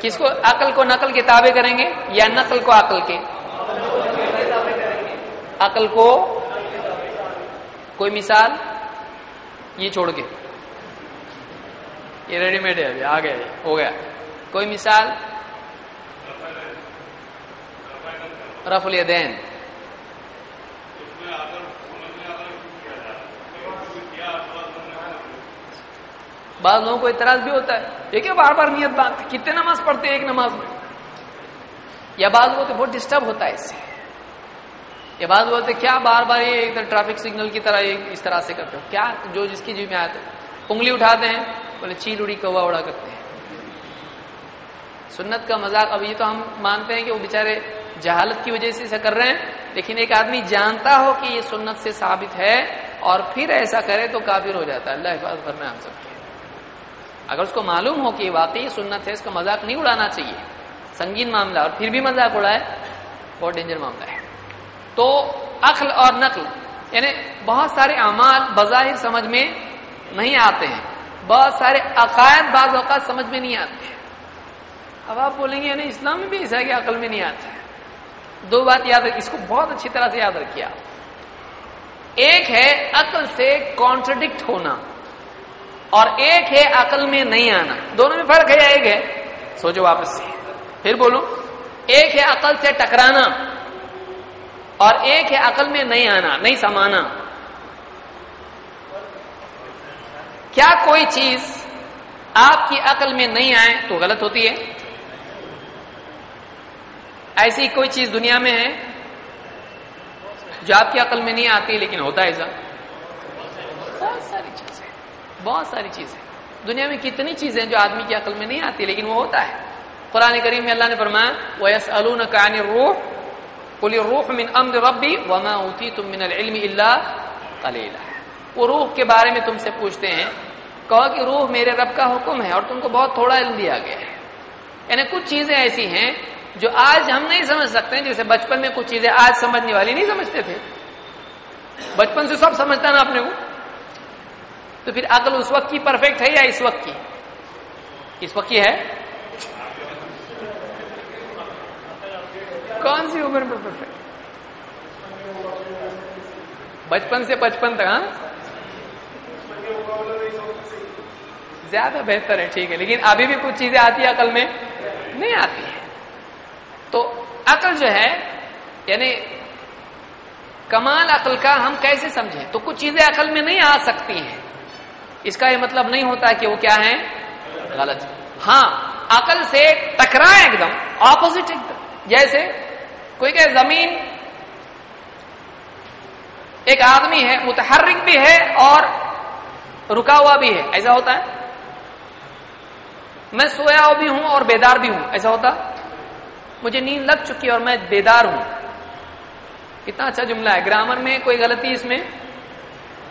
کس کو؟ عقل کو نقل کے تابع کریں گے یا نقل کو عقل کے؟ عقل کو. کوئی مثال؟ یہ چھوڑ کے, یہ ریڈی میڈ ہے, ابھی آ گیا, ہو گیا. کوئی مثال؟ رفع الیدین. بعض لوگوں کو اعتراض بھی ہوتا ہے, دیکھیں بار بار نیت باندھتے, کتنے نماز پڑھتے ہیں ایک نماز میں. یا بعض لوگوں کو بہت ڈسٹرب ہوتا ہے اس سے. یا بعض بولتے کیا بار بار یہ ادھر ٹریفک سگنل کی طرح اس طرح سے کرتے ہو, کیا جو جس کی جی میں آتے, انگلی اٹھاتے ہیں, بولے چیل اڑی کوا اڑا کرتے ہیں. سنت کا مذاق. اب یہ تو ہم مانتے ہیں کہ وہ بیچارے جہالت کی وجہ سے ایسا کر رہے ہیں, لیکن ایک آدمی جانتا ہو کہ یہ سنت سے ثابت ہے اور پھر ایسا کرے تو کافر ہو جاتا ہے. اللہ حفاظت فرمائے ہم سب کی. اگر اس کو معلوم ہو کہ یہ واقعی سنت ہے, اس کا مذاق نہیں اڑانا چاہیے, سنگین معاملہ, اور پھر بھی مذاق اڑائے بہت ڈینجر معاملہ ہے. تو عقل اور نقل یعنی بہت سارے اعمال بظاہر سمجھ میں نہیں آتے ہیں, بہت سارے عقائد بعض اوقات سمجھ میں نہیں آتے ہیں. اب آپ بولیں گے یعنی اسلام میں بھی ایسا ہے کہ عقل میں نہیں آتا ہے. دو بات یاد رکھ, اس کو بہت اچھی طرح سے یاد رکھیے آپ. ایک ہے عقل سے کانٹرڈکٹ ہونا اور ایک ہے عقل میں نہیں آنا. دونوں میں فرق ہے یا ایک ہے؟ سوچو واپس سے, پھر بولو. ایک ہے عقل سے ٹکرانا اور ایک ہے عقل میں نہیں آنا, نہیں سمانا. کیا کوئی چیز آپ کی عقل میں نہیں آئے تو غلط ہوتی ہے؟ ایسی کوئی چیز دنیا میں ہے جو آپ کی عقل میں نہیں آتی لیکن ہوتا ہے ایسا؟ بہت ساری چیزیں دنیا میں کتنی چیزیں جو آدمی کی عقل میں نہیں آتی لیکن وہ ہوتا ہے. قرآن کریم میں اللہ نے فرمایا وَيَسْأَلُونَكَ عَنِ الرُّوحِ قُلِ الرُّوحُ مِنْ أَمْرِ رَبِّي وَمَا أُوتِيتُم مِّنَ الْعِلْمِ إِلَّا قَلِيلًا. وہ روح کے بارے میں تم سے پوچھتے ہیں، کہو کہ روح میرے رب کا حکم ہے اور تم کو بہت تھوڑا علم دیا گیا ہے. یعنی کچھ چیزیں ایسی ہیں جو آج ہم نہیں سمجھ سکتے ہیں، جیسے بچپن میں کچھ چیزیں آج سمجھنے والی نہیں سمجھتے تھے. بچپن سے سب سمجھتا نا اپنے کو. تو پھر عقل اس وقت کی پرفیکٹ ہے یا اس وقت کی؟ اس وقت کی ہے. کون سی عمر میں پرفیکٹ؟ بچپن سے 55 تک. ہاں زیادہ بہتر ہے، ٹھیک ہے، لیکن ابھی بھی کچھ چیزیں آتی ہے عقل میں نہیں آتی ہے. تو عقل جو ہے یعنی کمال عقل کا ہم کیسے سمجھیں؟ تو کچھ چیزیں عقل میں نہیں آ سکتی ہیں، اس کا یہ مطلب نہیں ہوتا کہ وہ کیا ہے؟ غلط. ہاں عقل سے ٹکرائے ایک دم اپوزٹ، ایک دم جیسے کوئی کہ زمین ایک آدمی ہے، متحرک بھی ہے اور رکا ہوا بھی ہے، ایسا ہوتا ہے؟ میں سویا بھی ہوں اور بیدار بھی ہوں، ایسا ہوتا؟ مجھے نیند لگ چکی ہے اور میں بیدار ہوں. کتنا اچھا جملہ ہے. گرامر میں کوئی غلطی اس میں؟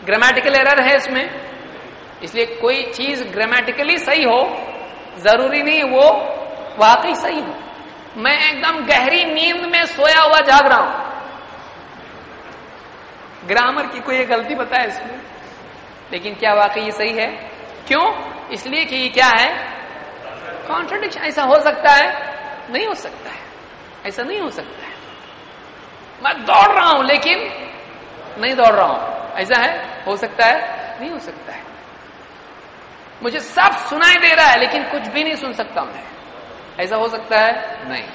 گرامیٹیکل ایرر ہے اس میں. اس لیے کوئی چیز گرامیٹیکلی صحیح ہو ضروری نہیں وہ واقعی صحیح ہو. میں ایک دم گہری نیند میں سویا ہوا جاگ رہا ہوں، گرامر کی کوئی غلطی پتہ ہے اس میں؟ لیکن کیا واقعی یہ صحیح ہے؟ کیوں؟ اس لیے کہ یہ کیا ہے؟ کانٹرڈکشن. ایسا ہو سکتا ہے؟ نہیں ہو سکتا ہے. ایسا نہیں ہو سکتا ہے. میں دوڑ رہا ہوں لیکن نہیں دوڑ رہا ہوں، ایسا ہے؟ ہو سکتا ہے؟ نہیں ہو سکتا ہے. مجھے سب سنائی دے رہا ہے لیکن کچھ بھی نہیں سن سکتا میں، ایسا ہو سکتا ہے؟ نہیں.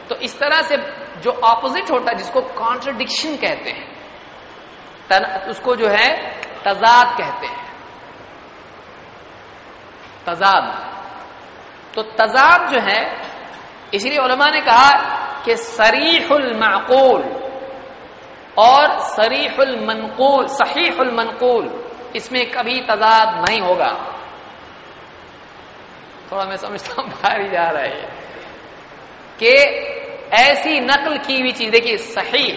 تو اس طرح سے جو اپوزٹ ہوتا ہے جس کو کانٹرڈکشن کہتے ہیں، اس کو جو ہے تضاد کہتے ہیں. تضاد. تو تضاد جو ہے، اسی لیے علماء نے کہا کہ صریح المعقول اور صریح المنقول، صحیح المنقول، اس میں کبھی تضاد نہیں ہوگا. تھوڑا میں سمجھتا ہوں باہر ہی جا رہا ہے کہ ایسی نقل کی ہوئی چیز دیکھیے صحیح،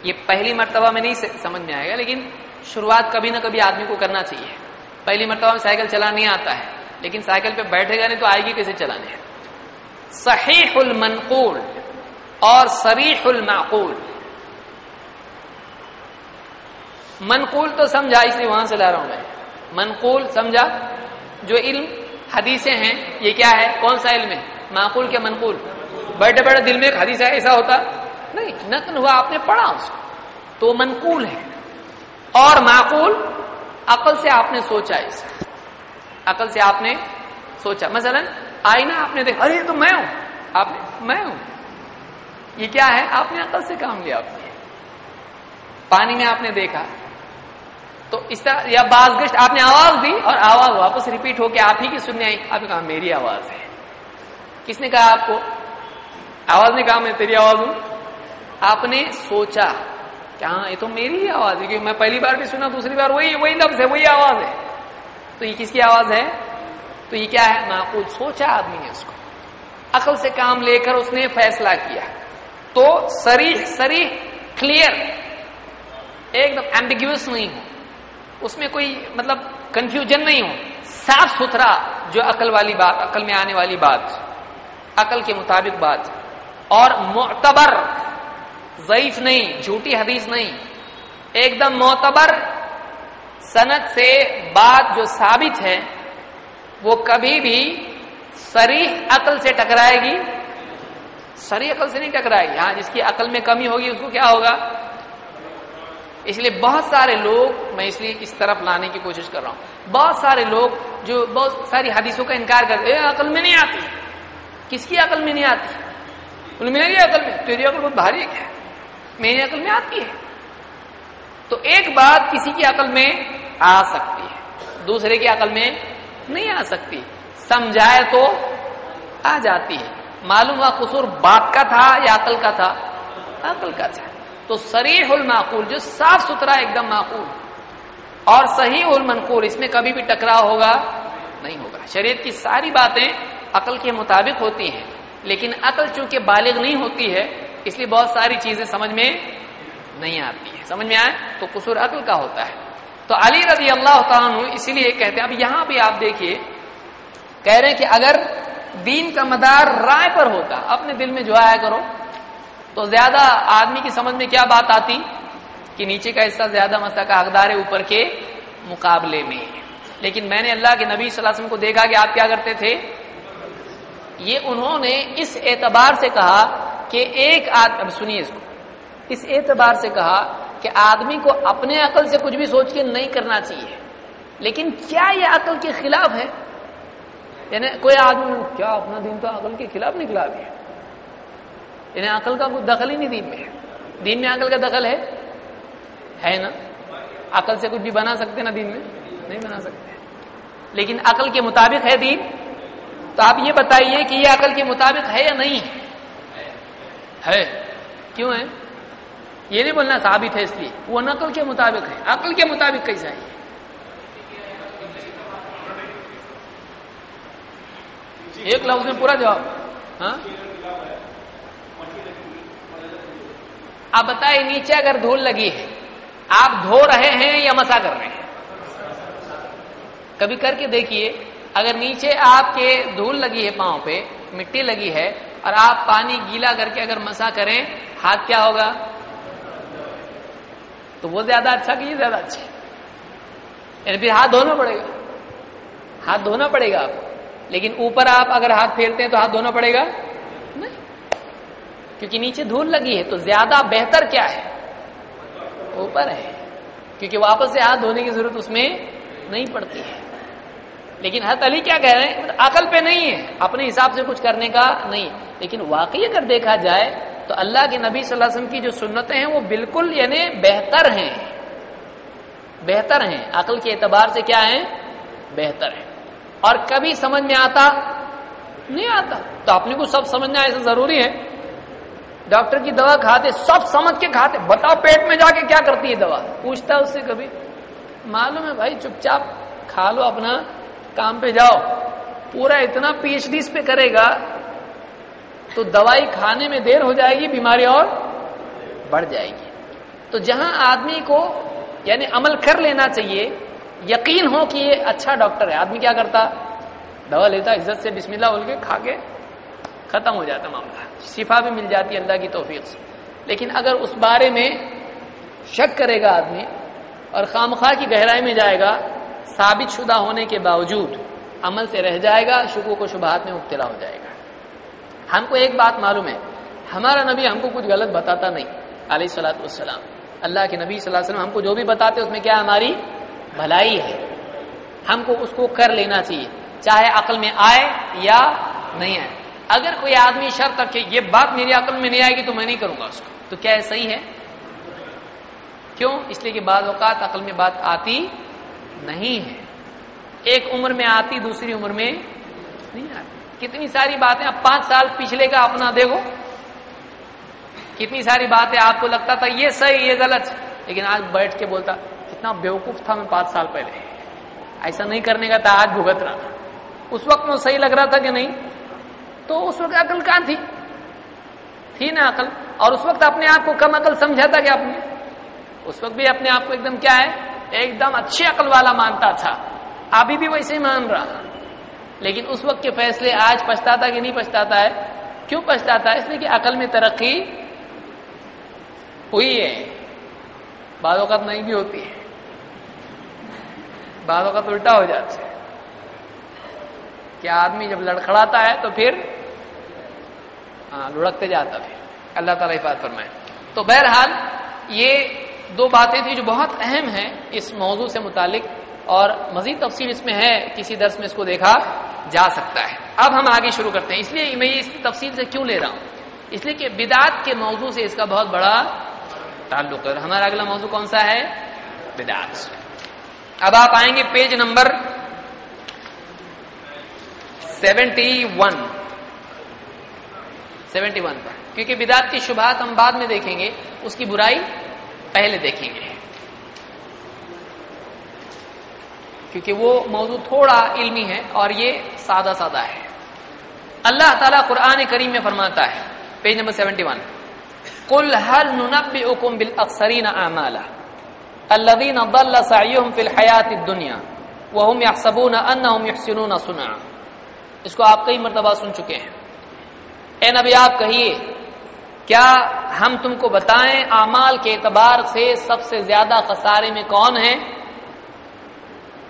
یہ پہلی مرتبہ میں نہیں سمجھ میں آئے گا لیکن شروعات کبھی نہ کبھی آدمی کو کرنا چاہیے. پہلی مرتبہ میں سائیکل چلانا نہیں آتا ہے لیکن سائیکل پہ بیٹھے گا نہیں تو آئے گی کیسے چلانے. صحیح المنقول اور صریح المعقول. منقول تو سمجھا، اس لیے وہاں سے لا رہا ہوں میں. منقول سمجھا، جو علم حدیثیں ہیں یہ کیا ہے؟ کون سا علم ہے؟ معقول کیا منقول؟ بیٹھے بیٹھے دل میں ایک حدیث ہے ایسا ہوتا نہیں، نقل ہوا آپ نے پڑھا اس کو تو منقول ہے. اور معقول عقل سے آپ نے سوچا، اسے عقل سے آپ نے سوچا. مثلا آئینہ آپ نے دیکھا، ارے تو میں ہوں، آپ نے میں ہوں، یہ کیا ہے؟ آپ نے عقل سے کام لیا. آپ نے پانی میں آپ نے دیکھا تو اس طرح، یا باز گشت آپ نے آواز دی اور آواز واپس ریپیٹ ہو کے آپ ہی کی سننے آئی، آپ نے کہا میری آواز ہے. کس نے کہا آپ کو؟ آواز نے کہا میں تیری آواز ہوں. آپ نے سوچا کہ ہاں یہ تو میری ہی آواز ہے کیونکہ میں پہلی بار بھی سنا، دوسری بار وہی لفظ ہے، وہی آواز ہے. تو یہ کس کی آواز ہے؟ تو یہ کیا ہے؟ معقول. سوچا آدمی نے اس کو، عقل سے کام لے کر اس نے فیصلہ کیا. تو صریح کلیئر، ایک دم ایمبیگیوس نہیں ہو، اس میں کوئی مطلب کنفیوژن نہیں ہو، صاف ستھرا جو عقل والی بات، عقل میں آنے والی بات، عقل کے مطابق بات. اور معتبر، ضعیف نہیں، جھوٹی حدیث نہیں، ایک دم معتبر سند سے بات جو ثابت ہے وہ کبھی بھی صریح عقل سے ٹکرائے گی؟ صریح عقل سے نہیں ٹکرائے گی. ہاں جس کی عقل میں کمی ہوگی اس کو کیا ہوگا؟ اس لیے بہت سارے لوگ، میں اس لیے اس طرف لانے کی کوشش کر رہا ہوں، بہت سارے لوگ جو بہت ساری حدیثوں کا انکار کرتے ہیں، عقل میں نہیں آتی. کس کی عقل میں نہیں آتی؟ بولے میری عقل میں، تیری عقل بہت بھاری ہے کیا؟ میری عقل میں آتی ہے. تو ایک بات کسی کی عقل میں آ سکتی ہے، دوسرے کی عقل میں نہیں آ سکتی. سمجھائے تو آ جاتی ہے. معلوم ہوا قصور بات کا تھا یا عقل کا تھا؟ عقل کا تھا. تو صریح المعقول جو صاف ستھرا ایک دم معقول اور صحیح المنقول، اس میں کبھی بھی ٹکراؤ ہوگا نہیں ہوگا. شریعت کی ساری باتیں عقل کے مطابق ہوتی ہیں، لیکن عقل چونکہ بالغ نہیں ہوتی ہے اس لیے بہت ساری چیزیں سمجھ میں نہیں آتی ہے. سمجھ میں آئے تو قصور عقل کا ہوتا ہے. تو علی رضی اللہ تعالیٰ عنہ اسی لیے کہتے ہیں. اب یہاں بھی آپ دیکھیے کہہ رہے ہیں کہ اگر دین کا مدار رائے پر ہوتا، اپنے دل میں جو آیا کرو، تو زیادہ آدمی کی سمجھ میں کیا بات آتی کہ نیچے کا حصہ زیادہ مسا کا حقدار ہے اوپر کے مقابلے میں. لیکن میں نے اللہ کے نبی صلی اللہ علیہ وسلم کو دیکھا کہ آپ کیا کرتے تھے. یہ انہوں نے اس اعتبار سے کہا کہ ایک اب سنیے اس کو، اس اعتبار سے کہا کہ آدمی کو اپنے عقل سے کچھ بھی سوچ کے نہیں کرنا چاہیے. لیکن کیا یہ عقل کے خلاف ہے؟ یعنی کوئی آدمی کیا اپنا دین تو عقل کے خلاف نکلا بھی ہے، یعنی عقل کا کوئی دخل ہی نہیں دین میں. دین میں عقل کا دخل ہے نا؟ عقل سے کچھ بھی بنا سکتے نا؟ دین میں نہیں بنا سکتے. لیکن عقل کے مطابق ہے دین. تو آپ یہ بتائیے کہ یہ عقل کے مطابق ہے یا نہیں ہے؟ کیوں ہے؟ یہ نہیں بولنا ثابت ہے اس لیے، وہ نقل کے مطابق ہے. عقل کے مطابق کیسا ہے؟ ایک لفظ میں پورا جواب. ہاں آپ بتائیے، نیچے اگر دھول لگی ہے آپ دھو رہے ہیں یا مسا کر رہے ہیں؟ کبھی کر کے دیکھیے. اگر نیچے آپ کے دھول لگی ہے، پاؤں پہ مٹی لگی ہے، اور آپ پانی گیلا کر کے اگر مسا کریں، ہاتھ کیا ہوگا؟ تو وہ زیادہ اچھا کہ یہ زیادہ اچھا؟ یعنی پھر ہاتھ دھونا پڑے گا، ہاتھ دھونا پڑے گا آپ. لیکن اوپر آپ اگر ہاتھ پھیرتے ہیں تو ہاتھ دھونا پڑے گا نہیں، کیونکہ نیچے دھول لگی ہے. تو زیادہ بہتر کیا ہے؟ اوپر ہے، کیونکہ واپس سے ہاتھ دھونے کی ضرورت اس میں نہیں پڑتی ہے. لیکن حضرت علی کیا کہہ رہے ہیں؟ عقل پہ نہیں ہے، اپنے حساب سے کچھ کرنے کا نہیں. لیکن واقعی اگر دیکھا جائے تو اللہ کے نبی صلی اللہ علیہ وسلم کی جو سنتیں ہیں وہ بالکل یعنی بہتر ہیں، بہتر ہیں. عقل کے اعتبار سے کیا ہیں؟ بہتر ہیں. اور کبھی سمجھ میں آتا نہیں آتا تو اپنے کو سب سمجھنا ایسا ضروری ہے؟ ڈاکٹر کی دوا کھاتے سب سمجھ کے کھاتے، بتاؤ پیٹ میں جا کے کیا کرتی ہے دوا؟ پوچھتا اس سے کبھی؟ معلوم ہے بھائی، چپ چاپ کھا لو، اپنا کام پہ جاؤ. پورا اتنا پی ایچ ڈی اس پہ کرے گا تو دوائی کھانے میں دیر ہو جائے گی، بیماری اور بڑھ جائے گی. تو جہاں آدمی کو یعنی عمل کر لینا چاہیے، یقین ہو کہ یہ اچھا ڈاکٹر ہے، آدمی کیا کرتا؟ دوا لیتا، عزت سے بسم اللہ بول کے کھا کے ختم ہو جاتا معاملہ، شفا بھی مل جاتی اللہ کی توفیق سے. لیکن اگر اس بارے میں شک کرے گا آدمی اور خامخواہ کی گہرائی میں جائے گا، ثابت شدہ ہونے کے باوجود عمل سے رہ جائے گا، شکوک و شبہات میں مبتلا ہو جائے گا. ہم کو ایک بات معلوم ہے، ہمارا نبی ہم کو کچھ غلط بتاتا نہیں علیہ الصلوۃ والسلام. اللہ کے نبی صلی اللہ علیہ وسلم ہم کو جو بھی بتاتے اس میں کیا ہماری بھلائی ہے. ہم کو اس کو کر لینا چاہیے، چاہے عقل میں آئے یا نہیں آئے. اگر کوئی آدمی شرط رکھے یہ بات میری عقل میں نہیں آئے گی تو میں نہیں کروں گا اس کو، تو کیا یہ صحیح ہے؟ کیوں؟ اس لیے کہ بعض اوقات عقل میں بات آتی نہیں ہے. ایک عمر میں آتی، دوسری عمر میں نہیں آتی. کتنی ساری باتیں، اب 5 سال پچھلے کا اپنا دیکھو، کتنی ساری باتیں آپ کو لگتا تھا یہ صحیح یہ غلط، لیکن آج بیٹھ کے بولتا کتنا بیوقوف تھا میں 5 سال پہلے، ایسا نہیں کرنے کا تھا، آج بھگت رہا تھا. اس وقت میں صحیح لگ رہا تھا کہ نہیں؟ تو اس وقت عقل کہاں تھی نا عقل. اور اس وقت اپنے آپ کو کم عقل سمجھا تھا کہ آپ نے؟ اس وقت بھی اپنے آپ کو ایک دم کیا ہے، ایک دم اچھی عقل والا مانتا تھا. ابھی بھی ویسے ہی مان رہا. لیکن اس وقت کے فیصلے آج پچھتاتا کہ نہیں پچھتاتا ہے؟ کیوں پچھتاتا ہے؟ اس لیے کہ عقل میں ترقی ہوئی ہے. بعض اوقات نہیں بھی ہوتی ہے، بعض اوقات الٹا ہو جاتا ہے کہ آدمی جب لڑکھڑاتا ہے تو پھر لڑکتے جاتا ہے. اللہ تعالیٰ حفاظت فرمائے. تو بہرحال یہ 2 باتیں تھیں جو بہت اہم ہیں اس موضوع سے متعلق، اور مزید تفصیل اس میں ہے، کسی درس میں اس کو دیکھا جا سکتا ہے. اب ہم آگے شروع کرتے ہیں. اس لیے میں اس تفصیل سے کیوں لے رہا ہوں اس لیے کہ بدعت کے موضوع سے اس کا بہت بڑا تعلق ہے. اور ہمارا اگلا موضوع کون سا ہے؟ بدعت. اب آپ آئیں گے پیج نمبر 71 پر، کیونکہ بدعت کی شبہات ہم بعد میں دیکھیں گے، اس کی برائی پہلے دیکھیں گے، کیونکہ وہ موضوع تھوڑا علمی ہے اور یہ سادہ سادہ ہے. اللہ تعالیٰ قرآن کریم میں فرماتا ہے پیج نمبر 71، قُلْ هَلْ نُنَبِّئُكُمْ بِالْأَخْسَرِينَ أَعْمَالًا الَّذِينَ ضَلَّ سَعْيُهُمْ فِي الْحَيَاةِ الدُّنْيَا وَهُمْ يَحْسَبُونَ أَنَّهُمْ يُحْسِنُونَ صُنْعًا. اس کو آپ کئی مرتبہ سن چکے ہیں. اے نبی آپ کہیے کیا ہم تم کو بتائیں اعمال کے اعتبار سے سب سے زیادہ خسارے میں کون ہے؟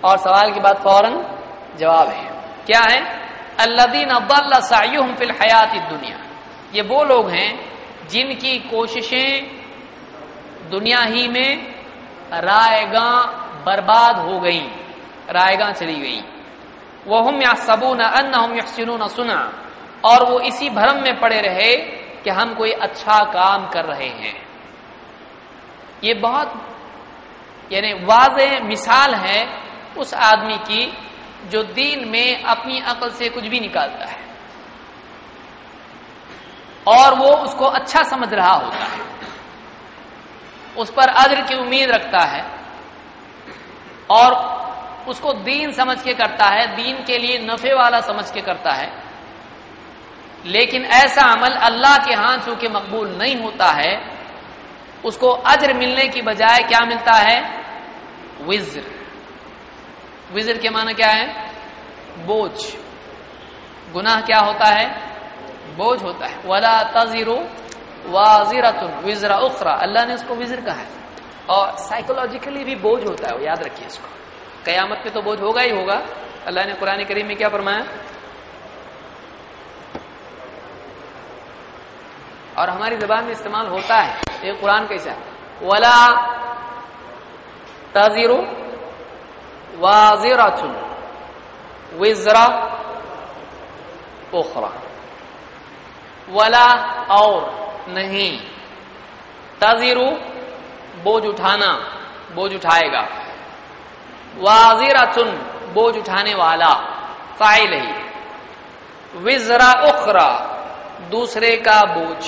اور سوال کے بعد فوراً جواب ہے، کیا ہے؟ الذین ضل سعیہم فی الحیات الدنیا، یہ وہ لوگ ہیں جن کی کوششیں دنیا ہی میں رائے گاں برباد ہو گئیں، رائے گاں چلی گئیں. وہم یحسبون انہم یحسنون صنعا، اور وہ اسی بھرم میں پڑے رہے کہ ہم کوئی اچھا کام کر رہے ہیں. یہ بہت یعنی واضح مثال ہے اس آدمی کی جو دین میں اپنی عقل سے کچھ بھی نکالتا ہے اور وہ اس کو اچھا سمجھ رہا ہوتا ہے، اس پر اجر کی امید رکھتا ہے اور اس کو دین سمجھ کے کرتا ہے، دین کے لیے نفع والا سمجھ کے کرتا ہے. لیکن ایسا عمل اللہ کے ہاں چونکہ مقبول نہیں ہوتا ہے، اس کو اجر ملنے کی بجائے کیا ملتا ہے؟ وزر. وزر کے معنی کیا ہے؟ بوجھ. گناہ کیا ہوتا ہے؟ بوجھ ہوتا ہے. وَلَا تَزِرُ وَازِرَةٌ وِزْرَ أُخْرَى، اللہ نے اس کو وزر کہا ہے. اور سائیکولوجیکلی بھی بوجھ ہوتا ہے، وہ یاد رکھیے اس کو. قیامت پہ تو بوجھ ہوگا ہی ہوگا. اللہ نے قرآن کریم میں کیا فرمایا؟ اور ہماری زبان میں استعمال ہوتا ہے، یہ قرآن کیسا ہے؟ وَلَا تَزِرُ وَازِرَةٌ وِزْرَ أُخْرَى، ولا اور نہیں، تزر بوجھ اٹھانا، بوجھ اٹھائے گا، وازرۃ بوجھ اٹھانے والا فاعل ہی، وزر اخرى دوسرے کا بوجھ.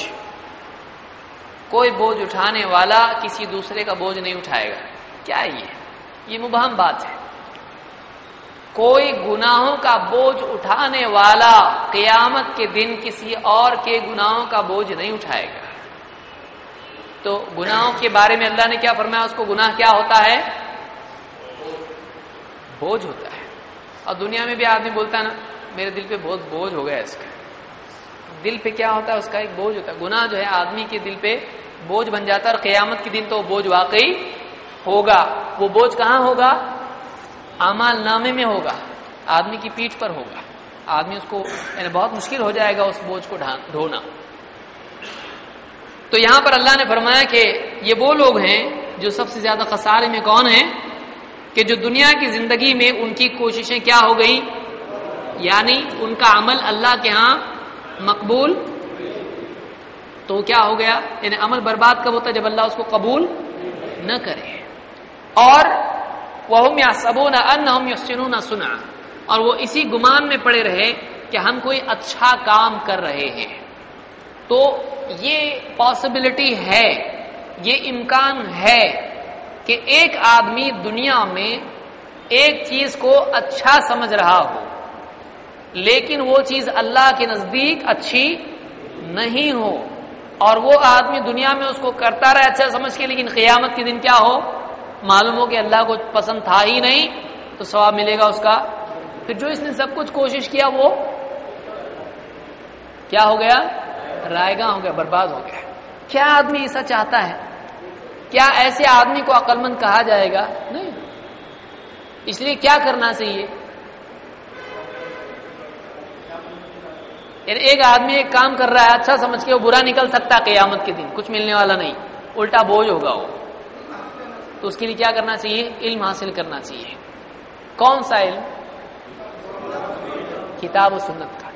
کوئی بوجھ اٹھانے والا کسی دوسرے کا بوجھ نہیں اٹھائے گا. کیا ہے یہ مبہم بات ہے. کوئی گناہوں کا بوجھ اٹھانے والا قیامت کے دن کسی اور کے گناہوں کا بوجھ نہیں اٹھائے گا. تو گناہوں کے بارے میں اللہ نے کیا فرمایا؟ اس کو گناہ کیا ہوتا ہے؟ بوجھ ہوتا ہے. اور دنیا میں بھی آدمی بولتا ہے نا میرے دل پہ بہت بوجھ ہو گیا اس کا. دل پہ کیا ہوتا ہے؟ اس کا ایک بوجھ ہوتا ہے. گناہ جو ہے آدمی کے دل پہ بوجھ بن جاتا ہے، اور قیامت کے دن تو وہ بوجھ واقعی ہوگا. وہ بوجھ کہاں ہوگا؟ اعمال نامے میں ہوگا، آدمی کی پیٹھ پر ہوگا. آدمی اس کو یعنی بہت مشکل ہو جائے گا اس بوجھ کو ڈھونا. تو یہاں پر اللہ نے فرمایا کہ یہ وہ لوگ ہیں جو سب سے زیادہ خسارے میں کون ہیں؟ کہ جو دنیا کی زندگی میں ان کی کوششیں کیا ہو گئی، یعنی ان کا عمل اللہ کے ہاں مقبول تو کیا ہو گیا؟ یعنی عمل برباد کب ہوتا ہے؟ جب اللہ اس کو قبول نہ کرے. اور وَهُمْ يَحْسَبُونَ أَنَّهُمْ يُحْسِنُونَ صُنْعًا، اور وہ اسی گمان میں پڑے رہے کہ ہم کوئی اچھا کام کر رہے ہیں. تو یہ پاسبلٹی ہے، یہ امکان ہے کہ ایک آدمی دنیا میں ایک چیز کو اچھا سمجھ رہا ہو لیکن وہ چیز اللہ کے نزدیک اچھی نہیں ہو، اور وہ آدمی دنیا میں اس کو کرتا رہے اچھا سمجھ کے، لیکن قیامت کے دن کیا ہو؟ معلوم ہو کہ اللہ کو پسند تھا ہی نہیں، تو ثواب ملے گا اس کا. پھر جو اس نے سب کچھ کوشش کیا وہ کیا ہو گیا؟ رائے گاں ہو گیا، برباد ہو گیا. کیا آدمی ایسا چاہتا ہے؟ کیا ایسے آدمی کو عقل مند کہا جائے گا؟ نہیں. اس لیے کیا کرنا چاہیے؟ یعنی ایک آدمی ایک کام کر رہا ہے اچھا سمجھ کے، وہ برا نکل سکتا ہے قیامت کے دن، کچھ ملنے والا نہیں، الٹا بوجھ ہوگا وہ. تو اس کے لیے کیا کرنا چاہیے؟ علم حاصل کرنا چاہیے. کون سا علم؟ کتاب و سنت کا.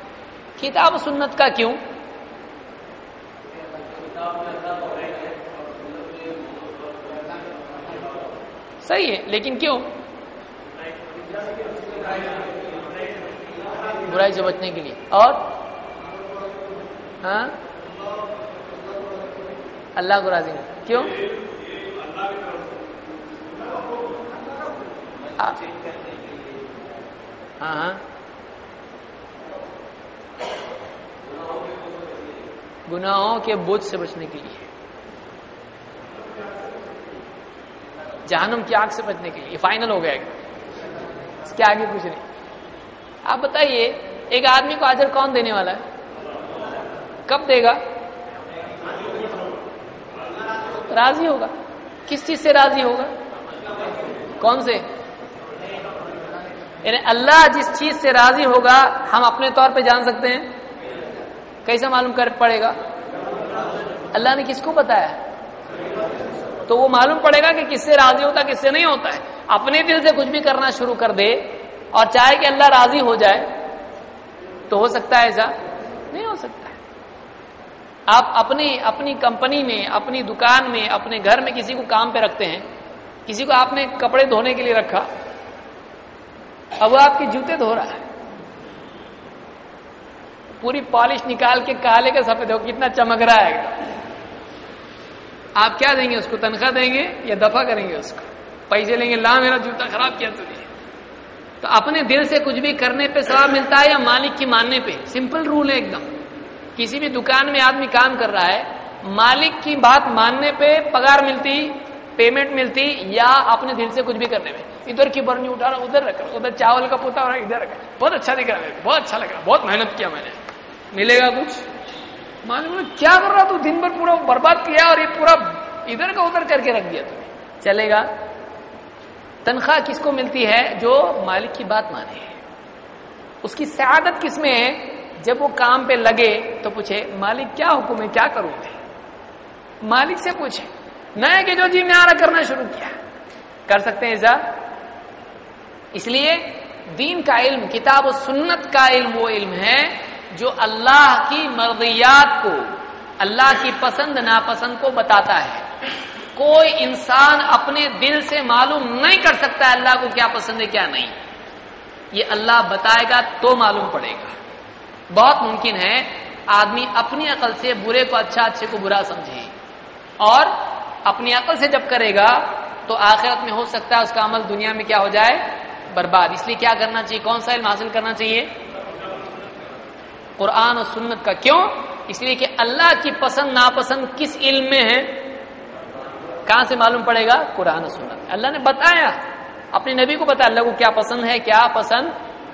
کتاب و سنت کا کیوں؟ صحیح ہے، لیکن کیوں؟ برائی سے بچنے کے لیے. اور ہاں اللہ کو راضی نہیں. کیوں؟ ہاں گناہوں کے بوجھ سے بچنے کے لیے، جہنم کی آگ سے بچنے کے لیے. یہ فائنل ہو گیا ہے، اس کے آگے کچھ نہیں. آپ بتائیے ایک آدمی کو اجر کون دینے والا ہے؟ کب دے گا؟ راضی ہوگا. کس چیز سے راضی ہوگا؟ کون سے؟ یعنی اللہ جس چیز سے راضی ہوگا ہم اپنے طور پہ جان سکتے ہیں؟ کیسے معلوم کر پڑے گا؟ اللہ نے کس کو بتایا؟ تو وہ معلوم پڑے گا کہ کس سے راضی ہوتا ہے کس سے نہیں ہوتا ہے. اپنے دل سے کچھ بھی کرنا شروع کر دے اور چاہے کہ اللہ راضی ہو جائے تو ہو سکتا ہے؟ ایسا نہیں ہو سکتا ہے. آپ اپنی کمپنی میں، اپنی دکان میں، اپنے گھر میں کسی کو کام پہ رکھتے ہیں. کسی کو آپ نے کپڑے دھونے کے لیے رکھا، اب وہ آپ کے جوتے دھو رہا ہے، پوری پالش نکال کے کالے کا سفید ہو کتنا چمک رہا ہے. آپ کیا دیں گے اس کو؟ تنخواہ دیں گے یا دفع کریں گے؟ اس کو پیسے لیں گے، لا میرا جوتا خراب کیا تو نہیں. تو اپنے دل سے کچھ بھی کرنے پہ ثواب ملتا ہے یا مالک کی ماننے پہ؟ سمپل رول ہے ایک دم. کسی بھی دکان میں آدمی کام کر رہا ہے، مالک کی بات ماننے پہ پگار ملتی، پیمنٹ ملتی، یا اپنے دل سے کچھ بھی کرنے میں؟ ادھر کی برنی اٹھا رہا ادھر رکھ رہا، ادھر چاول کا پوتا ہو رہا ادھر رکھ رہا، بہت اچھا دکھ رہا ہے، بہت اچھا لگ رہا، بہت محنت کیا میں نے، ملے گا کچھ؟ معلوم کیا کر رہا تو دن بھر پورا برباد کیا اور یہ پورا ادھر کا ادھر کر کے رکھ دیا تمہیں، چلے گا؟ تنخواہ کس کو ملتی ہے؟ جو مالک کی بات مانے. اس کی سعادت کس میں ہے؟ جب وہ کام پہ لگے تو پوچھے مالک کیا حکم ہے، کیا کروں میں؟ مالک سے پوچھے، نہ ہے کہ جو جی میں آ رہا کرنا شروع کیا. کر سکتے ہیں ایسا؟ اس لیے دین کا علم، کتاب و سنت کا علم وہ علم ہے جو اللہ کی مرضیات کو، اللہ کی پسند ناپسند کو بتاتا ہے. کوئی انسان اپنے دل سے معلوم نہیں کر سکتا ہے اللہ کو کیا پسند ہے کیا نہیں. یہ اللہ بتائے گا تو معلوم پڑے گا. بہت ممکن ہے آدمی اپنی عقل سے برے کو اچھا، اچھے کو برا سمجھے، اور اپنی عقل سے جب کرے گا تو آخرت میں ہو سکتا ہے اس کا عمل دنیا میں کیا ہو جائے؟ برباد. اس لیے کیا کرنا چاہیے؟ کون سا علم حاصل کرنا چاہیے؟ قرآن اور سنت کا. کیوں؟ اس لیے کہ اللہ کی پسند ناپسند کس علم میں ہے؟ کہاں سے معلوم پڑے گا؟ قرآن و سنت. اللہ نے بتایا، اپنے نبی کو بتایا اللہ کو کیا پسند ہے کیا پسند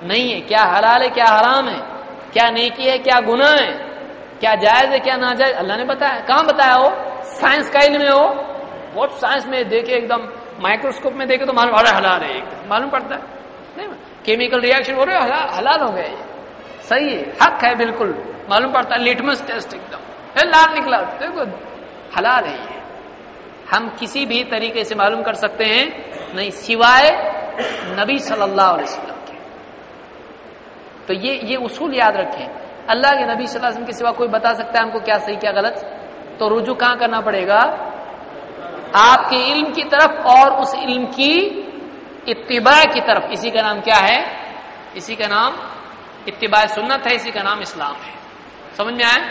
نہیں ہے، کیا حلال ہے کیا حرام ہے، کیا نیکی ہے کیا گناہ ہے، کیا جائز ہے کیا ناجائز. اللہ نے بتایا. کہاں بتایا؟ ہو سائنس کا علم ہے. ہو بہت سائنس میں دیکھے ایک دم مائکروسکوپ میں دیکھے تو معلوم حلال ہے، ایک دم معلوم پڑتا ہے. نہیں کیمیکل ریئیکشن ہو رہے حلال ہو گئے، صحیح ہے، حق ہے، بالکل معلوم پڑتا ہے. لیٹمس ٹیسٹ ایک دم لال نکلا، دیکھو حلال ہے. یہ ہم کسی بھی طریقے سے معلوم کر سکتے ہیں نہیں سوائے نبی صلی اللہ علیہ وسلم کے. تو یہ اصول یاد رکھیں. اللہ کے نبی صلی اللہ علیہ وسلم کے سوا کوئی بتا سکتا ہے ہم کو کیا صحیح کیا غلط؟ تو رجوع کہاں کرنا پڑے گا؟ آپ کے علم کی طرف اور اس علم کی اتباع کی طرف. اسی کا نام کیا ہے؟ اسی کا نام اتباع سنت ہے، اسی کا نام اسلام ہے. سمجھ میں آئے؟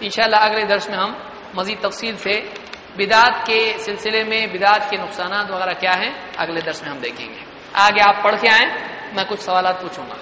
انشاءاللہ اگلے درس میں ہم مزید تفصیل سے بدعت کے سلسلے میں بدعت کے نقصانات وغیرہ کیا ہیں اگلے درس میں ہم دیکھیں گے. آگے آپ پڑھ کے آئیں، میں کچھ سوالات پوچھوں گا.